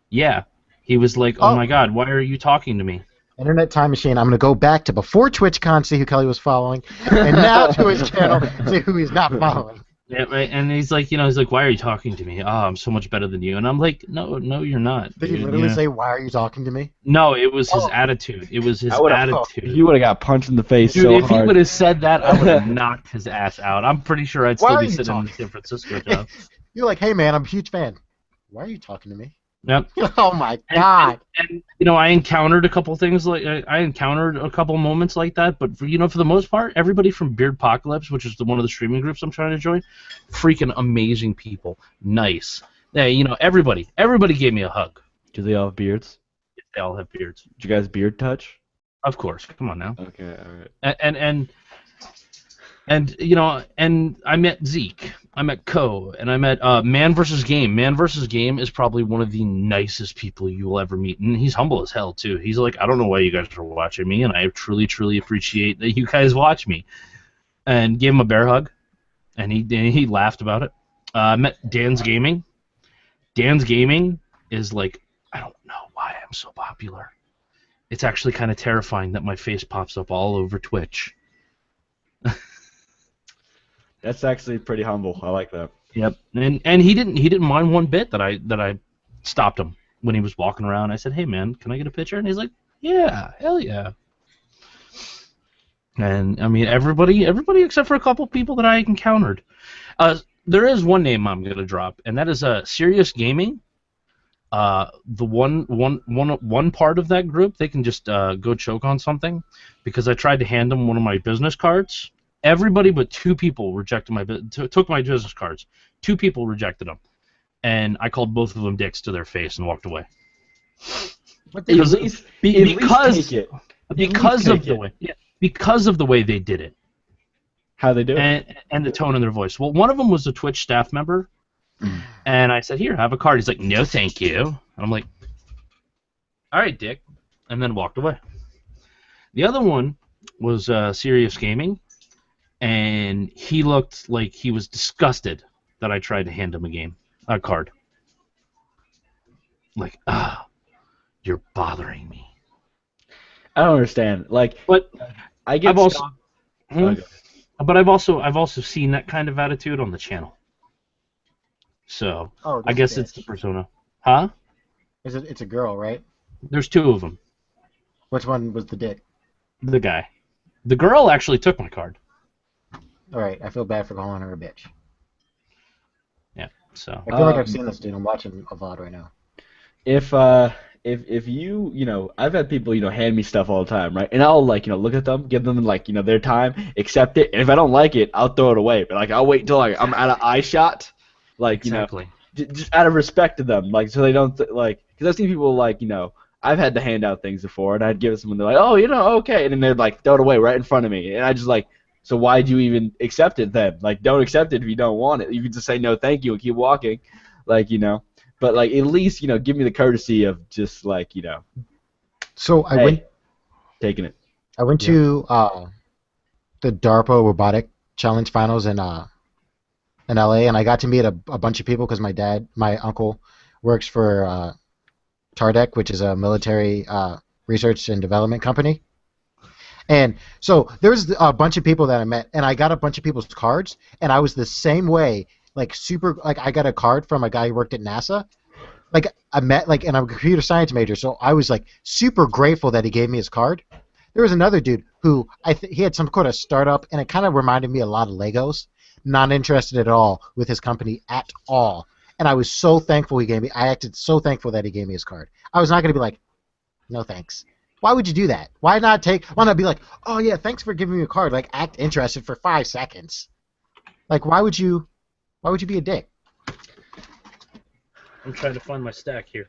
yeah, he was like, oh my god, why are you talking to me? Internet Time Machine. I'm going to go back to before TwitchCon, see who Kelly was following, and now to his channel, see who he's not following. Yeah, right. And he's like, why are you talking to me? Oh, I'm so much better than you. And I'm like, no, you're not. Did he literally say, why are you talking to me? No, it was his attitude. It was his attitude. He would have got punched in the face Dude, so if hard. he would have said that, I would have knocked his ass out. I'm pretty sure I'd still be sitting in the San Francisco job. You're like, hey man, I'm a huge fan. Why are you talking to me? Yep. Oh my god. And I encountered a couple things I encountered a couple moments like that, but for the most part, everybody from Beardpocalypse, which is one of the streaming groups I'm trying to join, freaking amazing people, nice. Yeah, everybody gave me a hug. Do they all have beards? They all have beards. Did you guys beard touch? Of course. Come on now. Okay, all right. And I met Zeke, I met Ko, and I met Man vs. Game. Man vs. Game is probably one of the nicest people you will ever meet, and he's humble as hell too. He's like, I don't know why you guys are watching me, and I truly, truly appreciate that you guys watch me. And gave him a bear hug, and he laughed about it. I met Dan's Gaming. Dan's Gaming is like, I don't know why I'm so popular. It's actually kind of terrifying that my face pops up all over Twitch. That's actually pretty humble. I like that. Yep, and he didn't mind one bit that I stopped him. when he was walking around. I said, "Hey man, can I get a picture?" And he's like, "Yeah, hell yeah." And I mean, everybody except for a couple people that I encountered. There is one name I'm gonna drop, and that is Serious Gaming. The one part of that group, they can just go choke on something, because I tried to hand them one of my business cards. Everybody but 2 people rejected took my business cards. 2 people rejected them, and I called both of them dicks to their face and walked away. Because of the way they did it. How they do it? And the tone in their voice. Well, one of them was a Twitch staff member, and I said, "Here, have a card." He's like, "No, thank you." And I'm like, "All right, dick," and then walked away. The other one was Serious Gaming, and he looked like he was disgusted that I tried to hand him a card. Like, you're bothering me. I don't understand. Like, But I get I've also, Okay. but I've also seen that kind of attitude on the channel. So Oh, I guess it's the persona. Huh? It's a girl, right? There's 2 of them. Which one was the dick? The guy. The girl actually took my card. All right, I feel bad for calling her a bitch. Yeah. So. I feel like I've seen this dude. I'm watching a VOD right now. If you I've had people hand me stuff all the time, right? And I'll look at them, give them their time, accept it, and if I don't like it, I'll throw it away. But I'll wait until I'm out of eye shot, Exactly. just out of respect to them, so they don't because I've seen people I've had to hand out things before, and I'd give it to someone, they're like, "Oh, okay," and then they'd throw it away right in front of me, and I just so why'd you even accept it then? Don't accept it if you don't want it. You can just say no, thank you, and keep walking, But at least give me the courtesy of just So I taking it. went to the DARPA Robotic Challenge Finals in LA, and I got to meet a bunch of people because my uncle, works for TARDEC, which is a military research and development company. And so there was a bunch of people that I met, and I got a bunch of people's cards, and I was the same way. I got a card from a guy who worked at NASA. I met and I'm a computer science major, so I was super grateful that he gave me his card. There was another dude who he had some kind of startup, and it kind of reminded me a lot of Legos. Not interested at all with his company at all, and I was so thankful I acted so thankful that he gave me his card. I was not going to be like, no thanks. Why would you do that? Why not be like, oh yeah, thanks for giving me a card. Act interested for 5 seconds. Why would you be a dick? I'm trying to find my stack here.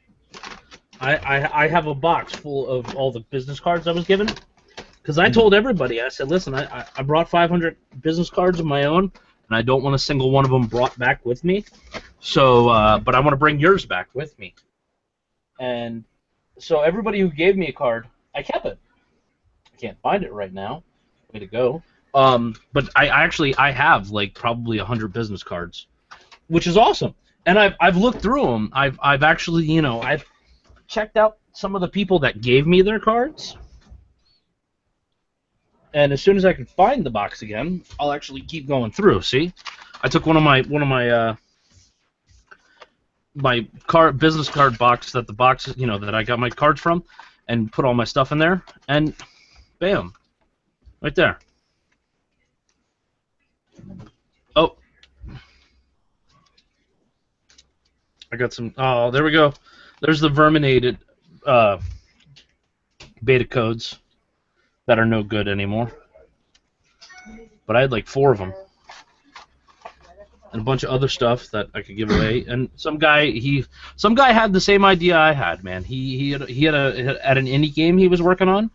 I have a box full of all the business cards I was given, because I told everybody, I said, listen, I brought 500 business cards of my own, and I don't want a single one of them brought back with me. So, but I want to bring yours back with me. And so everybody who gave me a card, I kept it. I can't find it right now. Way to go. But I have probably 100 business cards, which is awesome. And I've looked through them. I've actually I've checked out some of the people that gave me their cards. And as soon as I can find the box again, I'll actually keep going through. See, I took one of my business card box that that I got my cards from, and put all my stuff in there, and bam, right there. Oh, I got some. Oh, there we go. There's the verminated beta codes that are no good anymore. But I had 4 of them, and a bunch of other stuff that I could give away. And some guy had the same idea I had, man. He had an indie game he was working on,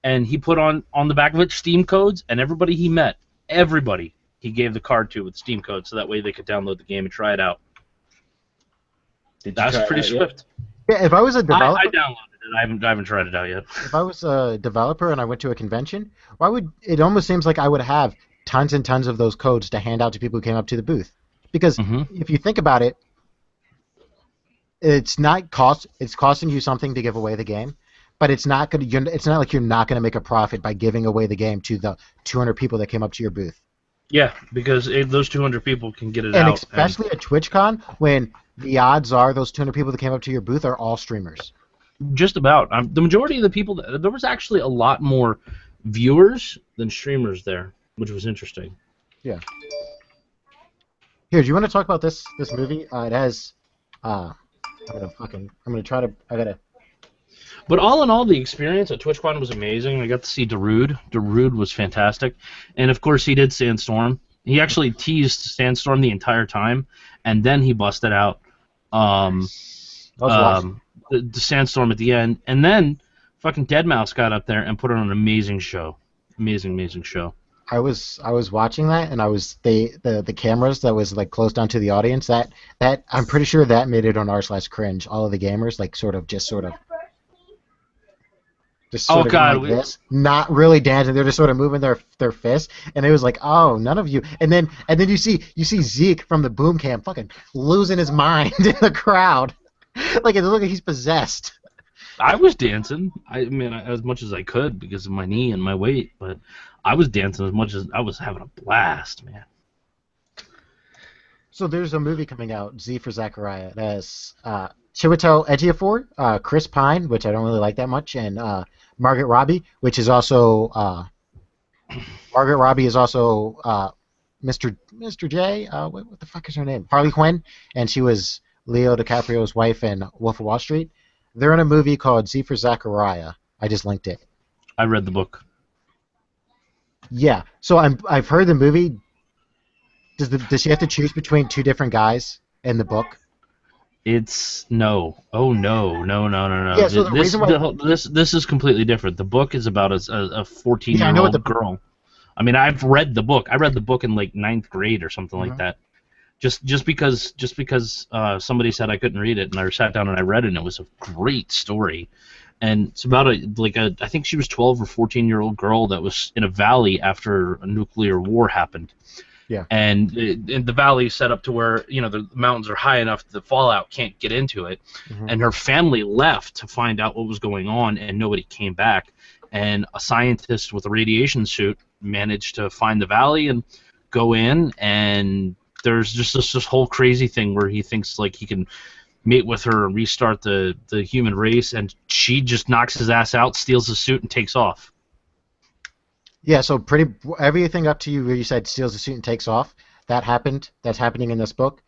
and he put on the back of it Steam codes, and everybody he met, he gave the card to with Steam codes, so that way they could download the game and try it out. That's pretty swift. Yeah, if I was a developer, I downloaded it. I haven't tried it out yet. If I was a developer and I went to a convention, it almost seems like I would have tons and tons of those codes to hand out to people who came up to the booth. Because if you think about it, it's costing you something to give away the game, but it's not like you're not gonna make a profit by giving away the game to the 200 people that came up to your booth. Yeah, because those 200 people can get it And out. especially at TwitchCon, when the odds are those 200 people that came up to your booth are all streamers. Just about. The majority of the people, there was actually a lot more viewers than streamers there, which was interesting. Yeah. Here, do you want to talk about this movie? It has, I'm gonna try to, I gotta. But all in all, the experience at TwitchCon was amazing. I got to see Darude. Darude was fantastic. And, of course, he did Sandstorm. He actually teased Sandstorm the entire time, and then he busted out the Sandstorm at the end. And then fucking Deadmau5 got up there and put on an amazing show. Amazing show. I was watching that, and the cameras that was like close down to the audience. That I'm pretty sure that made it on r/cringe. All of the gamers like sort of Oh, God, going like this, not really dancing. They're just sort of moving their fists, and it was like, oh, none of you. And then you see Zeke from the boom cam fucking losing his mind in the crowd, like it looked like he's possessed. I was dancing. I mean, as much as I could because of my knee and my weight, but I was dancing as much as I was having a blast, man. So there's a movie coming out, Z for Zachariah. It has Chiwetel Ejiofor, Chris Pine, which I don't really like that much, and Margaret Robbie, which is also Margaret Robbie is also Mr. J. What the fuck is her name? Harley Quinn, and she was Leo DiCaprio's wife in Wolf of Wall Street. They're in a movie called Z for Zachariah. I just linked it. I read the book. Yeah. So I've heard the movie. Does she have to choose between two different guys in the book? It's no. Oh no. Yeah, so the reason why this is completely different. The book is about a 14-year-old girl. I mean, I've read the book. I read the book in like 9th grade or something like that. Just because somebody said I couldn't read it, and I sat down and I read it, and it was a great story. And it's about I think she was 12 or 14-year-old girl that was in a valley after a nuclear war happened. Yeah. And the valley is set up to where the mountains are high enough the fallout can't get into it. Mm-hmm. And her family left to find out what was going on, and nobody came back. And a scientist with a radiation suit managed to find the valley and go in, and there's just this whole crazy thing where he thinks like he can mate with her and restart the human race, and she just knocks his ass out, steals his suit, and takes off. Yeah, so everything up to you where you said steals the suit and takes off, that happened. That's happening in this book.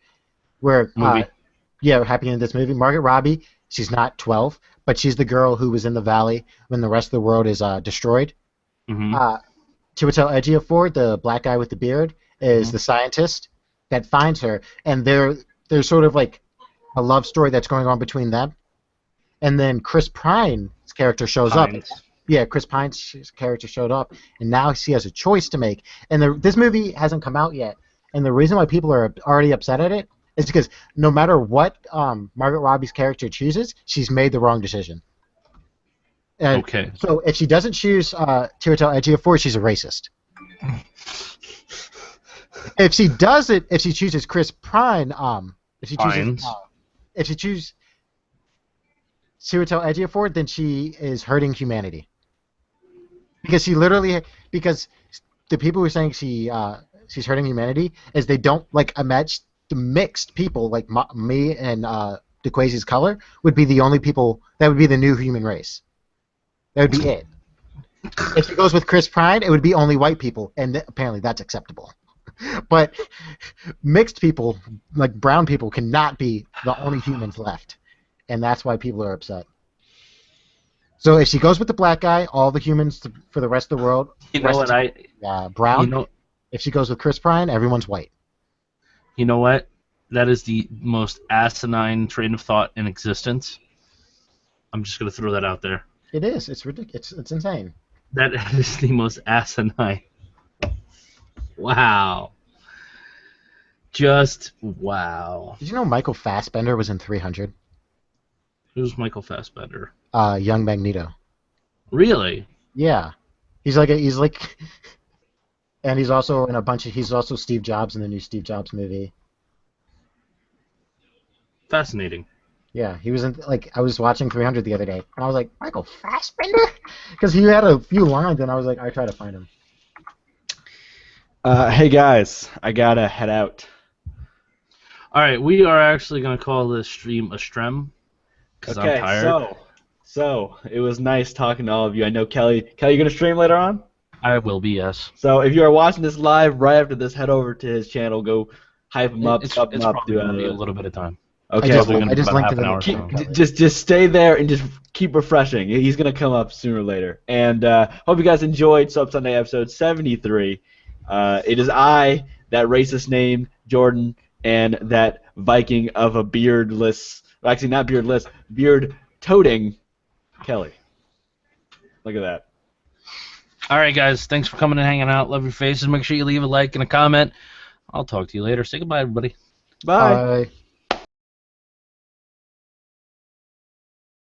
Where happening in this movie. Margaret Robbie, she's not 12, but she's the girl who was in the valley when the rest of the world is destroyed. Mm-hmm. Chiwetel Ejiofor, the black guy with the beard, is the scientist that finds her, and there's sort of like a love story that's going on between them. And then Chris Pine's character shows up. Yeah, Chris Pine's character showed up, and now she has a choice to make. And this movie hasn't come out yet, and the reason why people are already upset at it is because no matter what Margaret Robbie's character chooses, she's made the wrong decision. And okay. So if she doesn't choose Chiwetel Ejiofor, she's a racist. If she chooses Chris Pine, if she chooses Chiwetel Ejiofor, then she is hurting humanity. Because the people who are saying she's hurting humanity is they don't imagine the mixed people like me and DeQuasi's color would be the only people that would be the new human race. That would be it. If she goes with Chris Pine, it would be only white people, and apparently that's acceptable. But mixed people, like brown people, cannot be the only humans left, and that's why people are upset. So if she goes with the black guy, all the humans for the rest of the world, brown. If she goes with Chris Pine, everyone's white. You know what? That is the most asinine train of thought in existence. I'm just going to throw that out there. It is. It's ridiculous. It's insane. That is the most asinine. Wow. Just wow. Did you know Michael Fassbender was in 300? Who's Michael Fassbender? Young Magneto. Really? Yeah. And he's also in he's also Steve Jobs in the new Steve Jobs movie. Fascinating. Yeah, he was in, I was watching 300 the other day, and I was like, Michael Fassbender? Because he had a few lines, and I was like, I try to find him. Hey guys, I gotta head out. All right, we are actually gonna call this stream a strem because I'm Okay, tired. so it was nice talking to all of you. I know Kelly. Kelly, you gonna stream later on? I will be, yes. So if you are watching this live right after this, head over to his channel. Go hype him up, It's sub him it's up. probably gonna be a little bit of time. Okay, just- well, I just about linked half it an in the hour. chat. So. just stay there and just keep refreshing. He's gonna come up sooner or later. And hope you guys enjoyed Sub Sunday episode 73. It is I, that racist name Jordan, and that Viking of a beardless, well, actually not beardless, beard-toting Kelly. Look at that. All right, guys. Thanks for coming and hanging out. Love your faces. Make sure you leave a like and a comment. I'll talk to you later. Say goodbye, everybody. Bye. Bye.